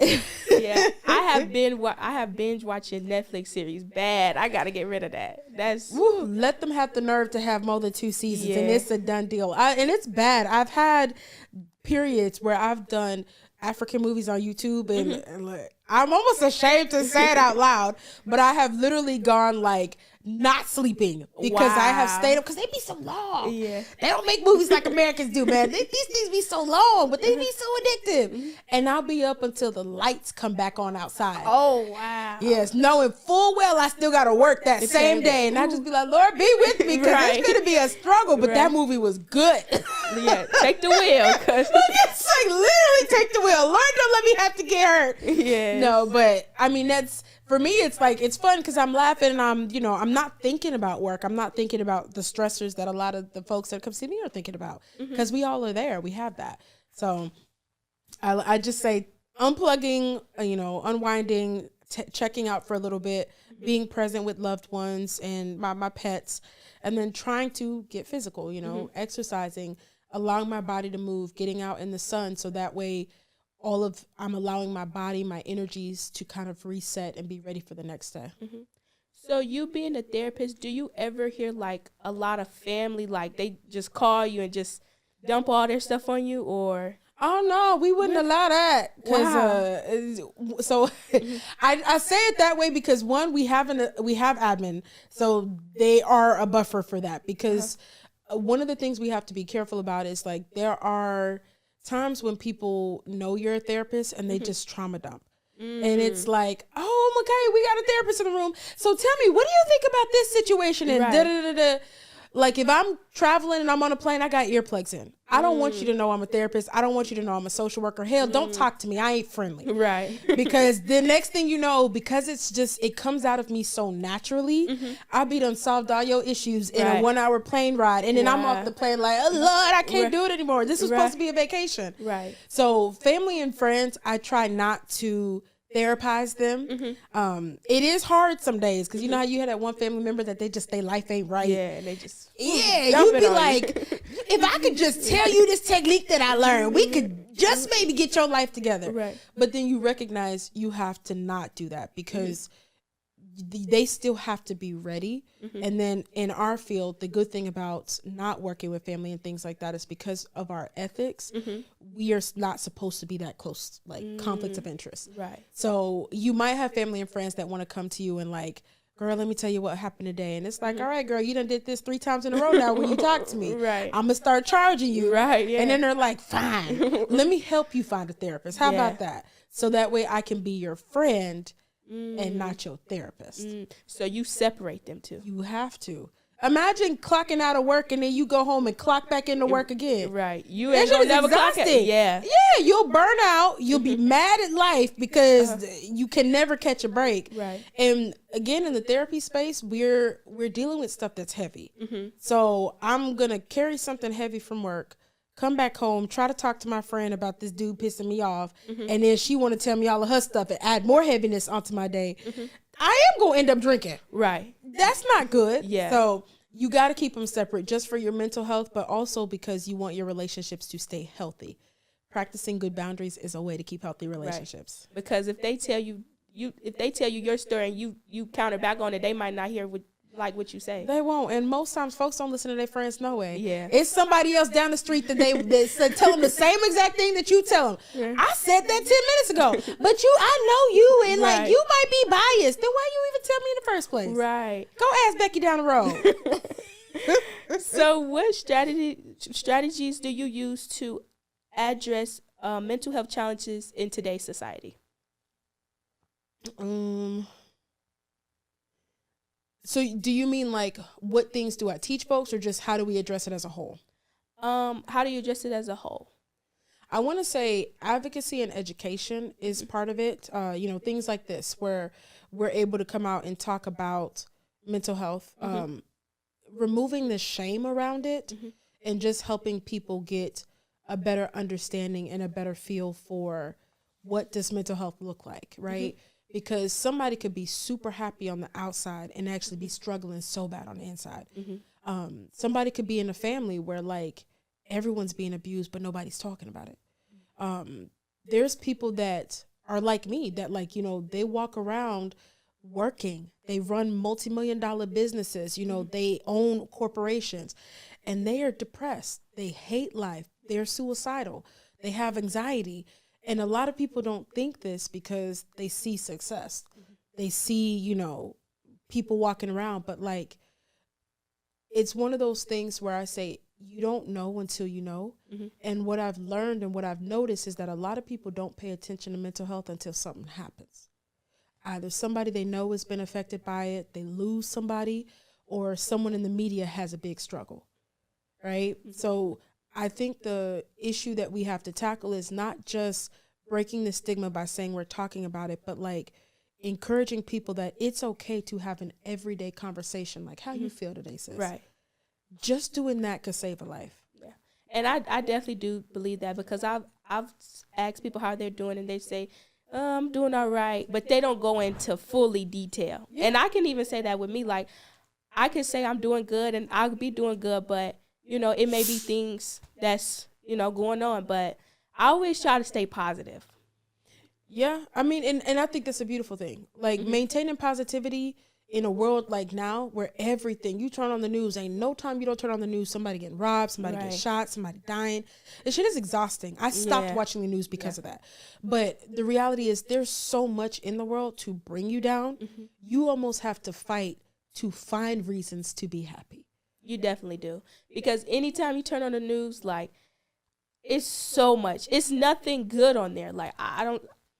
I have binge watching Netflix series. Bad. I got to get rid of that. That's let them have the nerve to have more than 2 seasons and it's a done deal. And it's bad. I've had periods where I've done African movies on YouTube and like, I'm almost ashamed to say it out loud, but I have literally gone like not sleeping because I have stayed up because they be so long. Yeah, they don't make movies like Americans do, man. These things be so long, but they be so addictive. And I'll be up until the lights come back on outside. Oh wow! Yes, knowing full well I still got to work that same day, and I just be like, Lord, be with me because it's gonna be a struggle. But that movie was good. Yeah, take the wheel, cause it's like literally take the wheel. Lord, don't let me have to get hurt. Yeah. No, but I mean that's. For me, it's like, it's fun because I'm laughing and I'm not thinking about work. I'm not thinking about the stressors that a lot of the folks that come see me are thinking about because we all are there. We have that. So I just say unplugging, unwinding, checking out for a little bit, being present with loved ones and my pets, and then trying to get physical, exercising, allowing my body to move, getting out in the sun so that way I'm allowing my body, my energies to kind of reset and be ready for the next day. So you being a therapist, do you ever hear like a lot of family, like they just call you and just dump all their stuff on you or? Oh no, we wouldn't allow that. So I say it that way because one, we have admin, so they are a buffer for that because one of the things we have to be careful about is like there are times when people know you're a therapist and they just trauma dump. And it's like, oh, okay, we got a therapist in the room. So tell me, what do you think about this situation? And da-da-da-da. Like if I'm traveling and I'm on a plane, I got earplugs in. I don't want you to know I'm a therapist. I don't want you to know I'm a social worker. Hell, don't talk to me. I ain't friendly. Right. Because the next thing you know, because it comes out of me so naturally, I'll be done solved all your issues in a 1 hour plane ride. And then I'm off the plane like, oh, Lord, I can't do it anymore. This was supposed to be a vacation. Right. So family and friends, I try not to therapize them. It is hard some days because you know how you had that one family member that their life ain't right. Yeah, and they just you'd be like, if I could just tell you this technique that I learned, we could just maybe get your life together. Right. But then you recognize you have to not do that because they still have to be ready. And then in our field, the good thing about not working with family and things like that is because of our ethics, we are not supposed to be that close, like conflicts of interest. Right. So you might have family and friends that want to come to you and like, girl, let me tell you what happened today. And it's like, all right, girl, you done did this 3 times in a row now when you talk to me. Right. I'm going to start charging you. Right. Yeah. And then they're like, fine, let me help you find a therapist. How about that? So that way I can be your friend and not your therapist. So you separate them too. You have to. Imagine clocking out of work and then you go home and clock back into work again. Right. You ain't gonna never clock it. Yeah. Yeah, you'll burn out. You'll be mad at life because you can never catch a break. Right. And again, in the therapy space, we're dealing with stuff that's heavy. So I'm gonna carry something heavy from work, come back home, try to talk to my friend about this dude pissing me off, and then she want to tell me all of her stuff and add more heaviness onto my day. I am going to end up drinking. Right. That's not good. Yeah. So you got to keep them separate just for your mental health, but also because you want your relationships to stay healthy. Practicing good boundaries is a way to keep healthy relationships. Right. Because if they tell you your story and you counter back on it, they might not hear what you say. They won't. And most times folks don't listen to their friends no way. Yeah. It's somebody else down the street that tell them the same exact thing that you tell them. Yeah. I said that 10 minutes ago. But I know you and like you might be biased. Then why you even tell me in the first place? Right. Go ask Becky down the road. So what strategies do you use to address mental health challenges in today's society? So do you mean like what things do I teach folks, or just how do we address it as a whole? How do you address it as a whole? I want to say advocacy and education is part of it. Things like this where we're able to come out and talk about mental health, removing the shame around it, and just helping people get a better understanding and a better feel for what does mental health look like, right? Because somebody could be super happy on the outside and actually be struggling so bad on the inside. Somebody could be in a family where like everyone's being abused, but nobody's talking about it. There's people that are like me that like, they walk around working, they run multi-million-dollar businesses, they own corporations, and they are depressed. They hate life. They're suicidal. They have anxiety. And a lot of people don't think this because they see success. They see, people walking around, but like, it's one of those things where I say, you don't know until you know. And what I've learned and what I've noticed is that a lot of people don't pay attention to mental health until something happens. Either somebody they know has been affected by it, they lose somebody, or someone in the media has a big struggle, right? So I think the issue that we have to tackle is not just breaking the stigma by saying we're talking about it, but like encouraging people that it's okay to have an everyday conversation, like how you feel today, sis. Right. Just doing that could save a life. Yeah. And I definitely do believe that, because I've asked people how they're doing, and they say, I'm doing all right, but they don't go into fully detail. Yeah. And I can even say that with me, like I can say I'm doing good and I'll be doing good, but it may be things that's, going on, but I always try to stay positive. Yeah. I mean, and I think that's a beautiful thing. Like maintaining positivity in a world like now where everything, you turn on the news, ain't no time you don't turn on the news, somebody getting robbed, somebody getting shot, somebody dying. This shit is exhausting. I stopped watching the news because of that. But the reality is there's so much in the world to bring you down. You almost have to fight to find reasons to be happy. You definitely do. Because anytime you turn on the news, like, it's so much. It's nothing good on there. Like,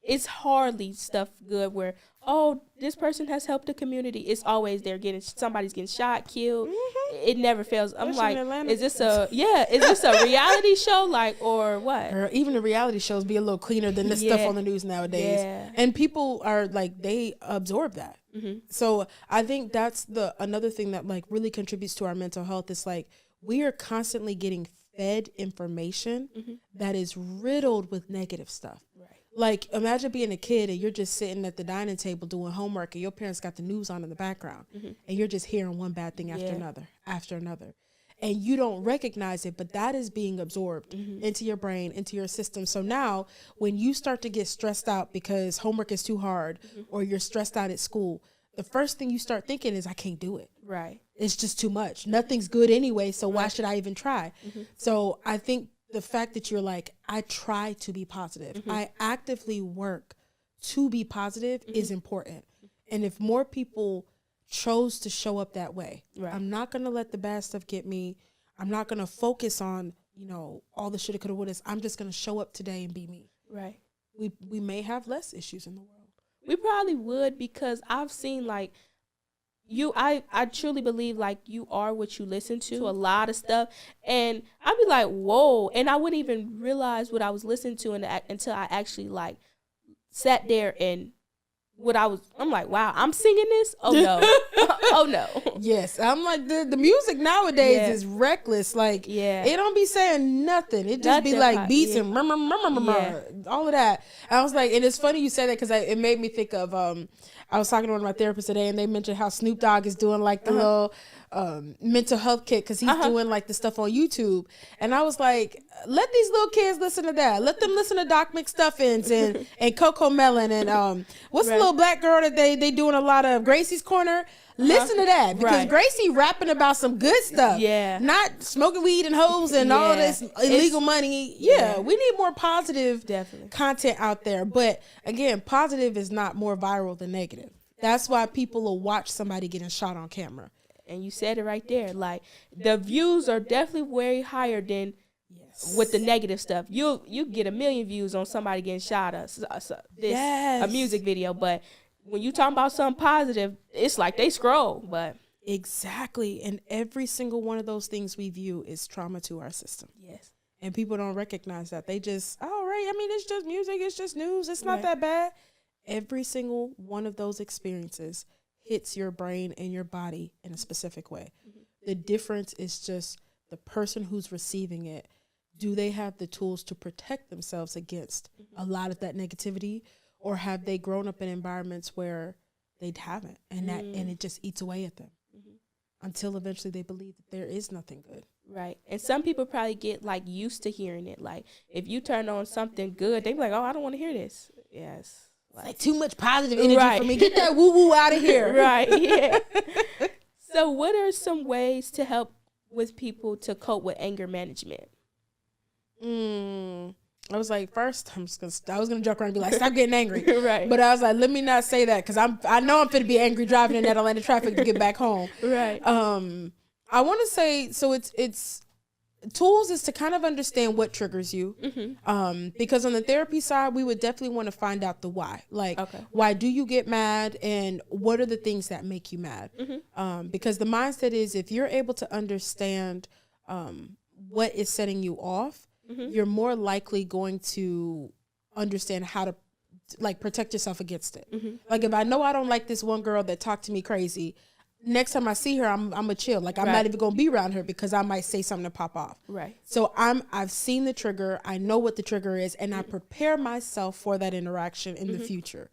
it's hardly stuff good where, oh, this person has helped the community. It's always they're somebody's getting shot, killed. It never fails. I'm like, is this a reality show, like, or what? Or even the reality shows be a little cleaner than the stuff on the news nowadays. Yeah. And people are like, they absorb that. So I think that's another thing that like really contributes to our mental health. Is like, we are constantly getting fed information that is riddled with negative stuff. Right. Like, imagine being a kid and you're just sitting at the dining table doing homework and your parents got the news on in the background and you're just hearing one bad thing after another. And you don't recognize it, but that is being absorbed into your brain, into your system. So now when you start to get stressed out because homework is too hard or you're stressed out at school, the first thing you start thinking is, I can't do it. Right. It's just too much. Nothing's good anyway, so why should I even try? So I think the fact that you're like, I try to be positive, I actively work to be positive is important. And if more people chose to show up that way, I'm not going to let the bad stuff get me. I'm not going to focus on, all the shoulda, coulda, wouldas. I'm just going to show up today and be me. Right. We may have less issues in the world. We probably would, because I've seen like I truly believe like you are what you listen to, a lot of stuff. And I'd be like, whoa. And I wouldn't even realize what I was listening to until I actually like sat there and I'm like, wow, I'm singing this? Oh no. Oh no. Yes. I'm like, the music nowadays is reckless. Like, it don't be saying nothing. It just be like beats and all of that. I was like, and it's funny you say that, because it made me think of, I was talking to one of my therapists today, and they mentioned how Snoop Dogg is doing like the little mental health kit, because he's doing like the stuff on YouTube. And I was like, let these little kids listen to that. Let them listen to Doc McStuffins and Coco Melon and what's the little black girl that they doing a lot of, Gracie's Corner. Listen to that, because Gracie rapping about some good stuff. Yeah. Not smoking weed and hoes and all this illegal money. Yeah, we need more positive content out there. But again, positive is not more viral than negative. That's why people will watch somebody getting shot on camera. And you said it right there. Like, the views are definitely way higher than with the negative stuff. You get 1 million views on somebody getting shot a music video, but when you talking about something positive, it's like they scroll. But exactly, and every single one of those things we view is trauma to our system. Yes. And people don't recognize that. They just, oh, right, I mean, it's just music, it's just news, it's not that bad. Every single one of those experiences hits your brain and your body in a specific way. Mm-hmm. The difference is just the person who's receiving it. Do they have the tools to protect themselves against a lot of that negativity, or have they grown up in environments where they haven't, and and it just eats away at them until eventually they believe that there is nothing good. Right. And some people probably get like used to hearing it. Like, if you turn on something good, they be like, oh, I don't want to hear this. Yes. Like too much positive energy for me. Get that woo-woo out of here. Right. Yeah. So what are some ways to help with people to cope with anger management? I was like, first, I was gonna joke around and be like, stop getting angry. Right. But I was like, let me not say that, because I know I'm finna be angry driving in that Atlanta traffic to get back home. Right. I want to say, so it's tools is to kind of understand what triggers you. Because on the therapy side, we would definitely want to find out the why. Like, why do you get mad, and what are the things that make you mad? Because the mindset is, if you're able to understand what is setting you off, you're more likely going to understand how to like protect yourself against it. Like, if I know I don't like this one girl that talked to me crazy, next time I see her, I'm a chill. Like, I'm not even gonna be around her because I might say something to pop off. Right. So I've seen the trigger. I know what the trigger is, and I prepare myself for that interaction in the future.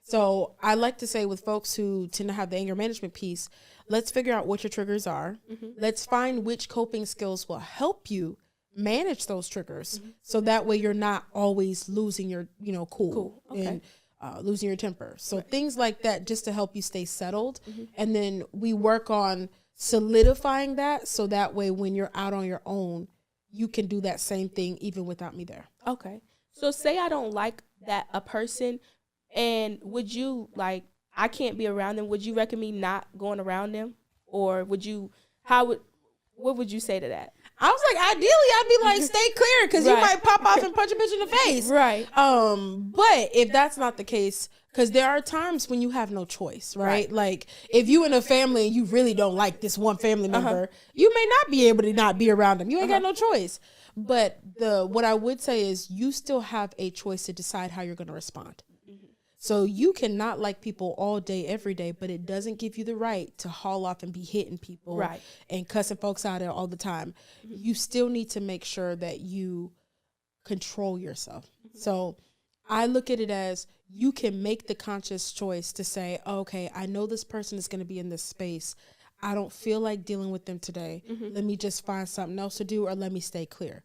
So I like to say, with folks who tend to have the anger management piece, let's figure out what your triggers are. Let's find which coping skills will help you manage those triggers, so that way you're not always losing your cool. And losing your temper. So things like that, just to help you stay settled. And then we work on solidifying that, so that way when you're out on your own, you can do that same thing even without me there. Okay. So say I don't like a person, and would you, like, I can't be around them, would you recommend me not going around them? Or what would you say to that? I was like, ideally, I'd be like, stay clear, because you might pop off and punch a bitch in the face. Right. But if that's not the case, because there are times when you have no choice, right? Like, if you in a family and you really don't like this one family member, you may not be able to not be around them. You ain't got no choice. But what I would say is, you still have a choice to decide how you're going to respond. So you cannot like people all day, every day, but it doesn't give you the right to haul off and be hitting people and cussing folks out all the time. You still need to make sure that you control yourself. So I look at it as, you can make the conscious choice to say, okay, I know this person is going to be in this space. I don't feel like dealing with them today. Let me just find something else to do, or let me stay clear.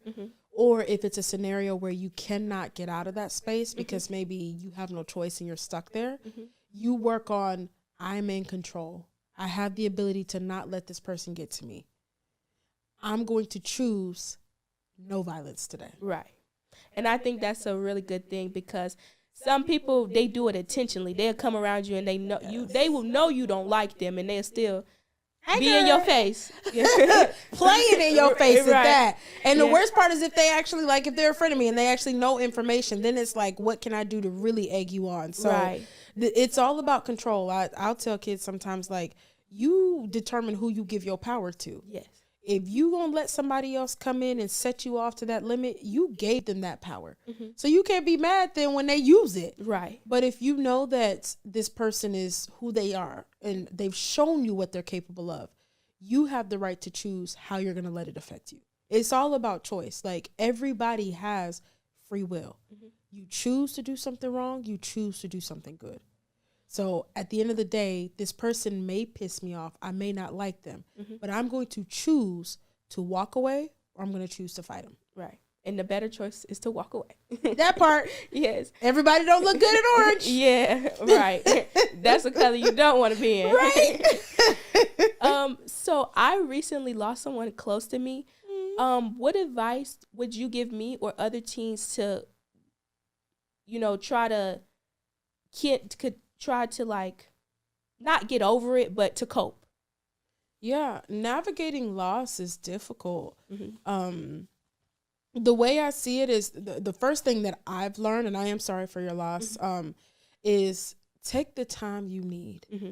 Or if it's a scenario where you cannot get out of that space because maybe you have no choice and you're stuck there, you work on, I'm in control. I have the ability to not let this person get to me. I'm going to choose no violence today. Right. And I think that's a really good thing, because some people, they do it intentionally. They'll come around you and they know they will know you don't like them, and they'll still be in your face. Playing in your face at that. And the worst part is, if they actually, like, if they're a friend of me and they actually know information, then it's like, what can I do to really egg you on? So it's all about control. I'll tell kids sometimes, like, you determine who you give your power to. Yes. If you gonna let somebody else come in and set you off to that limit, you gave them that power. So you can't be mad then when they use it. Right. But if you know that this person is who they are and they've shown you what they're capable of, you have the right to choose how you're gonna let it affect you. It's all about choice. Like, everybody has free will. You choose to do something wrong, you choose to do something good. So at the end of the day, this person may piss me off. I may not like them, but I'm going to choose to walk away, or I'm going to choose to fight them. Right. And the better choice is to walk away. That part. Yes. Everybody don't look good in orange. Yeah. Right. That's the color you don't want to be in. Right. So I recently lost someone close to me. What advice would you give me or other teens to, try to like not get over it, but to cope? Yeah, navigating loss is difficult. Mm-hmm. The way I see it is the first thing that I've learned, and I am sorry for your loss, is take the time you need. Mm-hmm.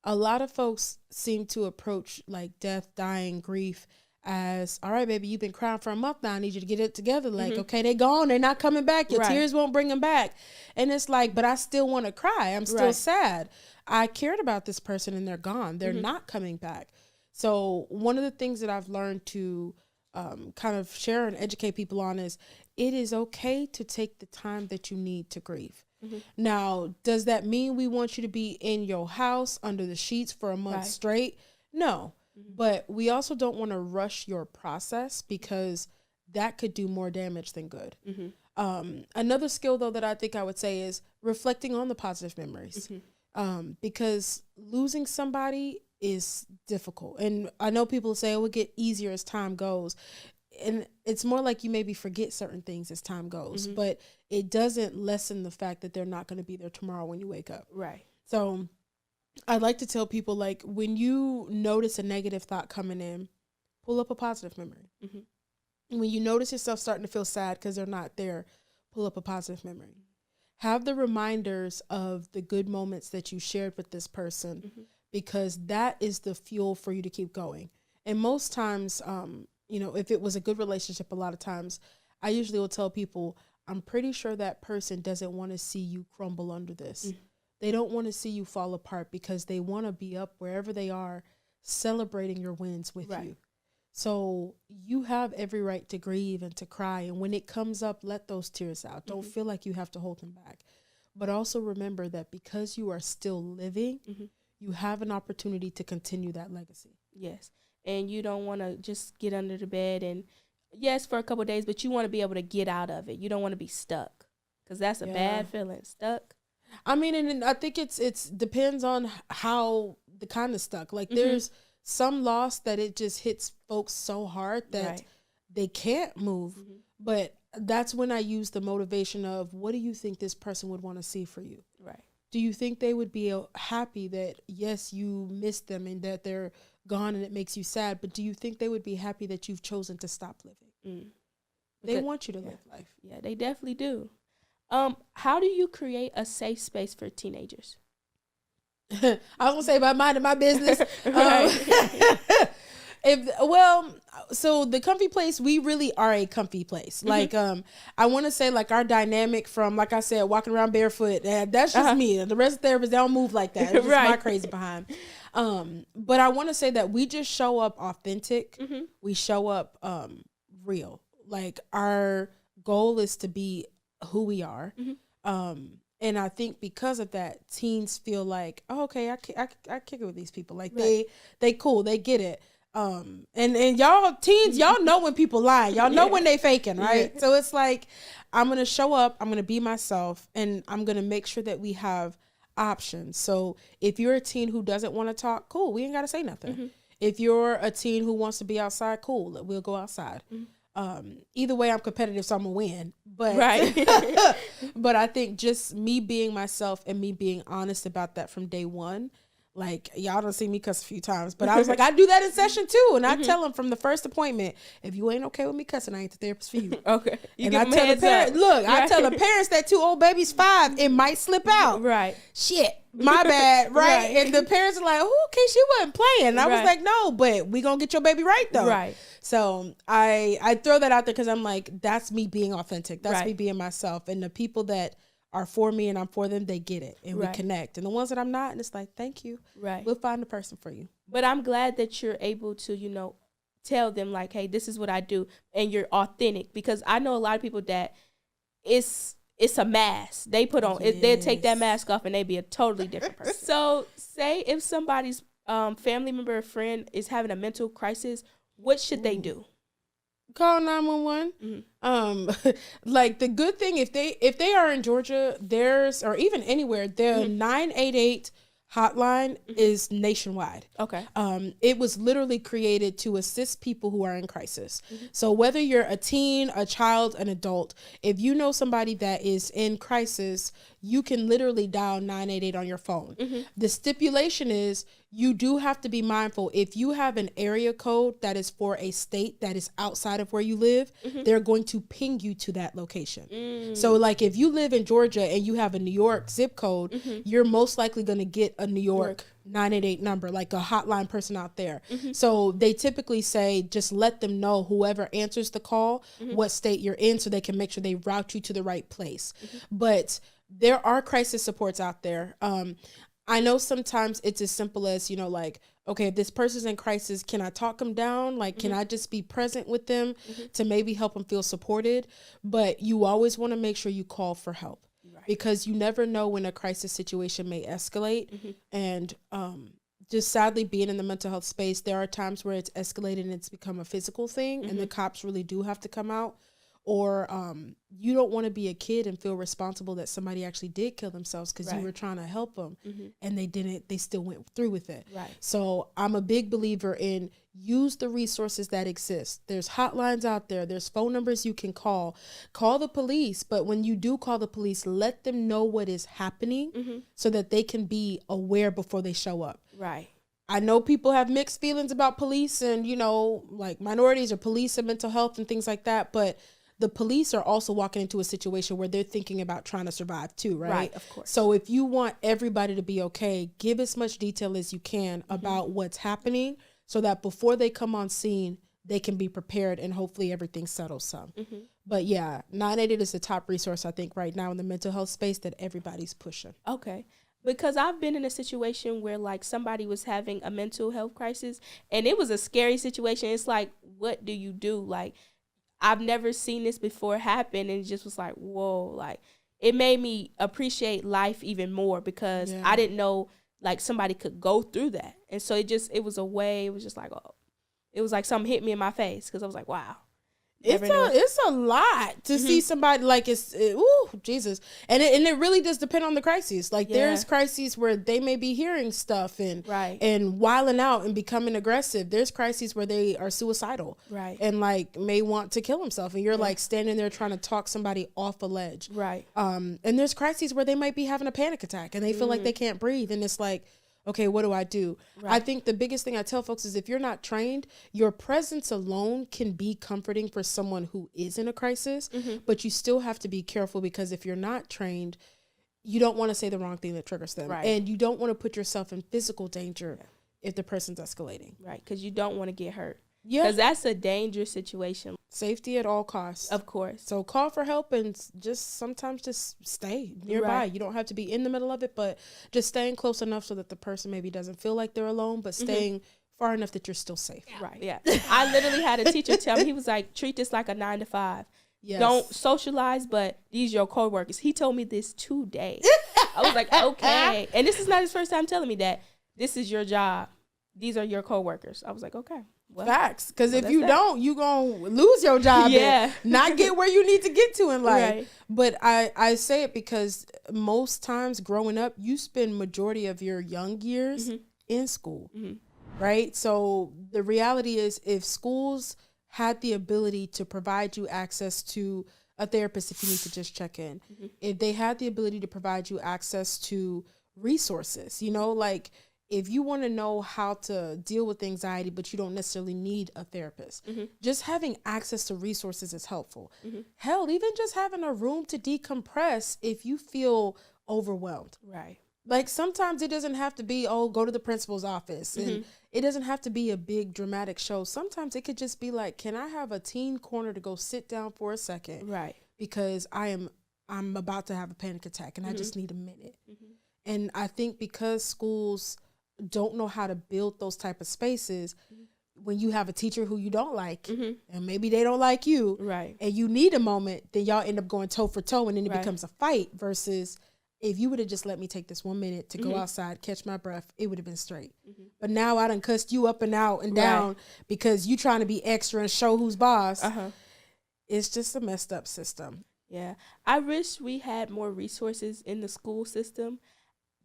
A lot of folks seem to approach like death, dying, grief as, all right, baby, you've been crying for a month now. I need you to get it together. Like, okay, they gone. They're not coming back. Your tears won't bring them back. And it's like, but I still want to cry. I'm still sad. I cared about this person and they're gone. They're not coming back. So one of the things that I've learned to kind of share and educate people on is it is okay to take the time that you need to grieve. Now, does that mean we want you to be in your house under the sheets for a month straight? No, but we also don't want to rush your process because that could do more damage than good. Another skill, though, that I think I would say is reflecting on the positive memories, because losing somebody is difficult. And I know people say it will get easier as time goes. And it's more like you maybe forget certain things as time goes, but it doesn't lessen the fact that they're not going to be there tomorrow when you wake up. Right. So I'd like to tell people, like, when you notice a negative thought coming in, pull up a positive memory. When you notice yourself starting to feel sad because they're not there, pull up a positive memory. Have the reminders of the good moments that you shared with this person, because that is the fuel for you to keep going. And most times, you know, if it was a good relationship, a lot of times I usually will tell people, I'm pretty sure that person doesn't want to see you crumble under this. They don't want to see you fall apart because they want to be up wherever they are celebrating your wins with you. So you have every right to grieve and to cry. And when it comes up, let those tears out. Don't feel like you have to hold them back. But also remember that because you are still living, you have an opportunity to continue that legacy. Yes. And you don't want to just get under the bed and, yes, for a couple of days, but you want to be able to get out of it. You don't want to be stuck, because that's a bad feeling, stuck. I mean, and I think it's depends on how the kind of stuck. Like there's some loss that it just hits folks so hard that they can't move. But that's when I use the motivation of, what do you think this person would want to see for you? Right. Do you think they would be happy that, yes, you missed them and that they're gone and it makes you sad, but do you think they would be happy that you've chosen to stop living? They want you to live life. Yeah, they definitely do. How do you create a safe space for teenagers? I was gonna say about minding my business. So the comfy place, we really are a comfy place. Like, I want to say, like, our dynamic from, like I said, walking around barefoot, that's just me. The rest of therapists, they don't move like that. It's just my crazy behind. But I want to say that we just show up authentic. We show up real. Like, our goal is to be who we are. And I think because of that, teens feel like, oh, okay, I kick it with these people. Like, they cool, they get it. And y'all teens, y'all know when people lie. Y'all know when they faking, right? So it's like, I'm going to show up, I'm going to be myself, and I'm going to make sure that we have options. So if you're a teen who doesn't want to talk, cool, we ain't got to say nothing. If you're a teen who wants to be outside, cool, we'll go outside. Either way, I'm competitive, so I'm gonna win. But but I think just me being myself and me being honest about that from day one. Like, y'all don't see me cuss a few times, but I was like, I do that in session too. And I tell them from the first appointment, if you ain't okay with me cussing, I ain't the therapist for you. Okay. And I tell the parents, look, I tell the parents that 2 old baby's 5, it might slip out. Right. Shit, my bad, right? And the parents are like, oh, okay, she wasn't playing. And I was like, no, but we gonna get your baby right though. Right. So I throw that out there because I'm like, that's me being authentic. That's me being myself. And the people that are for me and I'm for them, they get it and we connect. And the ones that I'm not, and it's like, thank you. Right. We'll find a person for you. But I'm glad that you're able to, you know, tell them like, hey, this is what I do, and you're authentic, because I know a lot of people that it's a mask they put on. They'll take that mask off and they be a totally different person. So say if somebody's family member or friend is having a mental crisis, what should they do? Call 911. Like, the good thing, if they are in Georgia, there's, or even anywhere, their 988 hotline is nationwide. Okay. It was literally created to assist people who are in crisis. So whether you're a teen, a child, an adult, if you know somebody that is in crisis, you can literally dial 988 on your phone. The stipulation is you do have to be mindful. If you have an area code that is for a state that is outside of where you live, they're going to ping you to that location. So like if you live in Georgia and you have a New York zip code, you're most likely going to get a New York 988 number, like a hotline person out there. So they typically say just let them know, whoever answers the call, what state you're in, so they can make sure they route you to the right place. But there are crisis supports out there. I know sometimes it's as simple as, you know, like, okay, if this person's in crisis, can I talk them down? Like, can I just be present with them to maybe help them feel supported? But you always want to make sure you call for help. Because you never know when a crisis situation may escalate. And just sadly, being in the mental health space, there are times where it's escalated and it's become a physical thing and the cops really do have to come out. Or you don't want to be a kid and feel responsible that somebody actually did kill themselves because you were trying to help them and they didn't, they still went through with it. So I'm a big believer in use the resources that exist. There's hotlines out there. There's phone numbers you can call the police. But when you do call the police, let them know what is happening so that they can be aware before they show up. I know people have mixed feelings about police and, you know, like minorities or police and mental health and things like that. But the police are also walking into a situation where they're thinking about trying to survive too, right? Of course. So if you want everybody to be okay, give as much detail as you can about what's happening so that before they come on scene, they can be prepared and hopefully everything settles some. But yeah, 988 is the top resource, I think, right now in the mental health space that everybody's pushing. Okay. Because I've been in a situation where, like, somebody was having a mental health crisis, and it was a scary situation. It's like, what do you do? Like, I've never seen this before happen, and it just was like, whoa. Like, it made me appreciate life even more because I didn't know, like, somebody could go through that. And so it was just like, oh, it was like something hit me in my face because I was like, wow. It's a lot to see somebody like ooh, Jesus. And it really does depend on the crises. Like there's crises where they may be hearing stuff and wilding out and becoming aggressive. There's crises where they are suicidal and like may want to kill himself. And you're like standing there trying to talk somebody off a ledge. And there's crises where they might be having a panic attack and they feel like they can't breathe. And it's like, okay, what do I do? I think the biggest thing I tell folks is if you're not trained, your presence alone can be comforting for someone who is in a crisis, but you still have to be careful because if you're not trained, you don't want to say the wrong thing that triggers them. And you don't want to put yourself in physical danger if the person's escalating. Because you don't want to get hurt. Because that's a dangerous situation. Safety at all costs. Of course. So call for help and sometimes just stay nearby. You don't have to be in the middle of it, but just staying close enough so that the person maybe doesn't feel like they're alone, but staying far enough that you're still safe. I literally had a teacher tell me, he was like, treat this like a 9 to 5. Don't socialize, but these are your coworkers. He told me this today. I was like, okay. And this is not his first time telling me that. This is your job. These are your coworkers. I was like, okay. Well, facts. Because if you don't, you going to lose your job and not get where you need to get to in life. But I say it because most times growing up, you spend majority of your young years in school, right? So the reality is if schools had the ability to provide you access to a therapist if you need to just check in, if they had the ability to provide you access to resources, you know, like if you want to know how to deal with anxiety, but you don't necessarily need a therapist, just having access to resources is helpful. Hell, even just having a room to decompress if you feel overwhelmed. Like sometimes it doesn't have to be, go to the principal's office. And it doesn't have to be a big dramatic show. Sometimes it could just be like, can I have a teen corner to go sit down for a second? Because I'm about to have a panic attack and I just need a minute. And I think because schools don't know how to build those type of spaces, when you have a teacher who you don't like and maybe they don't like you and you need a moment, then y'all end up going toe for toe and then it becomes a fight versus if you would have just let me take this 1 minute to go outside, catch my breath, it would have been straight. But now I done cussed you up and out and down because you trying to be extra and show who's boss. It's just a messed up system. I wish we had more resources in the school system.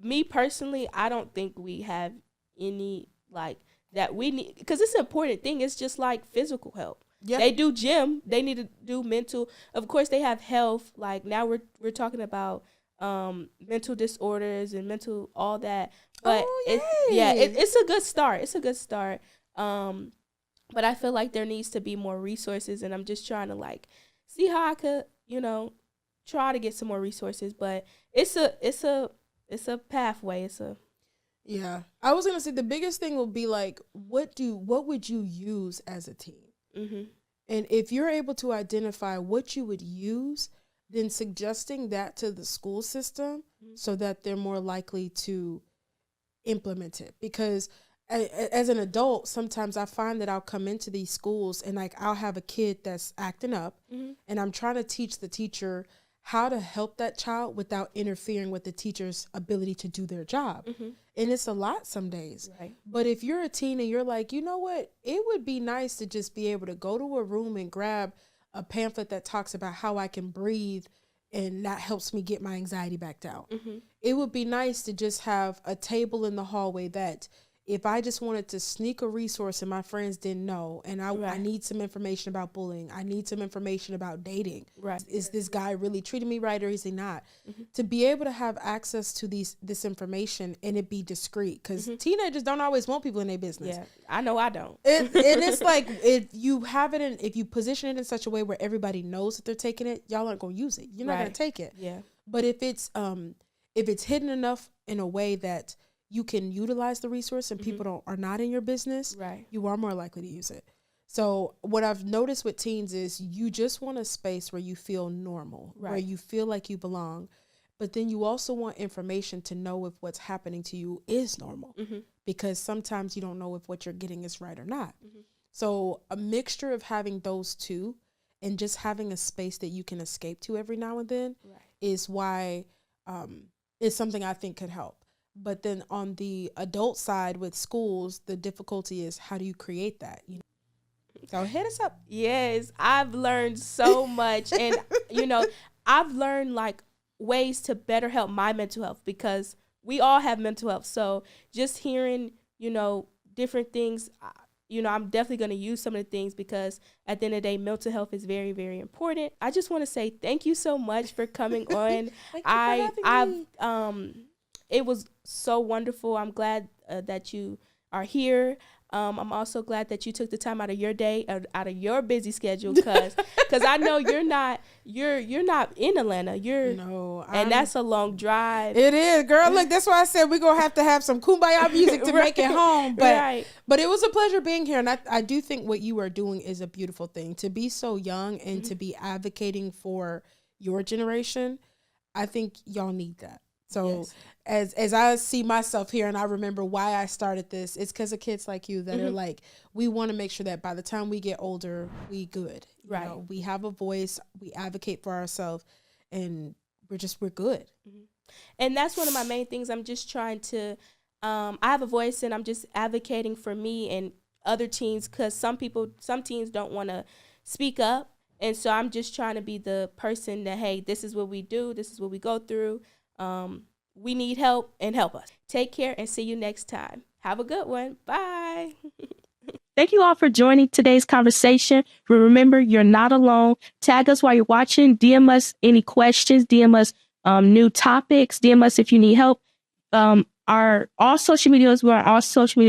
Me personally, I don't think we have any like that we need because it's an important thing. It's just like physical help. They do gym. They need to do mental. Of course, they have health. Like now we're talking about mental disorders and mental all that. But oh, it's a good start. It's a good start. But I feel like there needs to be more resources, and I'm just trying to like see how I could, try to get some more resources. But it's a pathway. Yeah. I was gonna say the biggest thing will be like, what would you use as a team? Mm-hmm. And if you're able to identify what you would use, then suggesting that to the school system so that they're more likely to implement it. Because as an adult, sometimes I find that I'll come into these schools and like I'll have a kid that's acting up, and I'm trying to teach the teacher how to help that child without interfering with the teacher's ability to do their job. And it's a lot some days. Right. But if you're a teen and you're like, you know what, it would be nice to just be able to go to a room and grab a pamphlet that talks about how I can breathe, and that helps me get my anxiety back down. It would be nice to just have a table in the hallway that if I just wanted to sneak a resource and my friends didn't know, and I need some information about bullying, I need some information about dating. Right. Is this guy really treating me right or is he not? To be able to have access to this information and it be discreet, because teenagers don't always want people in their business. Yeah, I know I don't. And it's like if you position it in such a way where everybody knows that they're taking it, y'all aren't going to use it. You're not going to take it. Yeah. But if it's hidden enough in a way that you can utilize the resource and people are not in your business, right, you are more likely to use it. So what I've noticed with teens is you just want a space where you feel normal, where you feel like you belong, but then you also want information to know if what's happening to you is normal, because sometimes you don't know if what you're getting is right or not. So a mixture of having those two and just having a space that you can escape to every now and then is why is something I think could help. But then on the adult side with schools, the difficulty is how do you create that? So hit us up. Yes, I've learned so much. And, I've learned like ways to better help my mental health, because we all have mental health. So just hearing, different things, I'm definitely going to use some of the things, because at the end of the day, mental health is very, very important. I just want to say thank you so much for coming on. It was so wonderful. I'm glad that you are here. I'm also glad that you took the time out of your day, out of your busy schedule, because I know you're not in Atlanta. And that's a long drive. It is, girl. Look, that's why I said we're gonna have to have some kumbaya music to make it home. But it was a pleasure being here, and I do think what you are doing is a beautiful thing. To be so young and to be advocating for your generation, I think y'all need that. So as I see myself here and I remember why I started this, it's because of kids like you that are like, we want to make sure that by the time we get older, we good. Right. We have a voice, we advocate for ourselves, and we're good. And that's one of my main things. I'm just trying to, I have a voice and I'm just advocating for me and other teens, because some teens don't want to speak up. And so I'm just trying to be the person that, hey, this is what we do. This is what we go through. We need help, and help us. Take care and see you next time. Have a good one. Bye. Thank you all for joining today's conversation. Remember, you're not alone. Tag us while you're watching. DM us any questions. DM us new topics. DM us if you need help. We're on all social media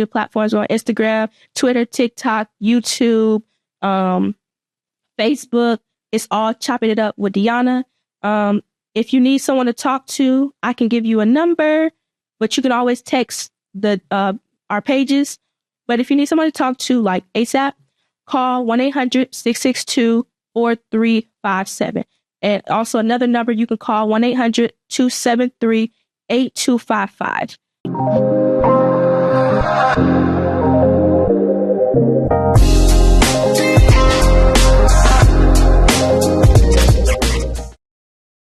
platforms. We're on Instagram, Twitter, TikTok, YouTube, Facebook. It's all Chopping It Up with Deanna. If you need someone to talk to, I can give you a number, but you can always text our pages. But if you need someone to talk to, like ASAP, call 1-800-662-4357. And also another number, you can call 1-800-273-8255.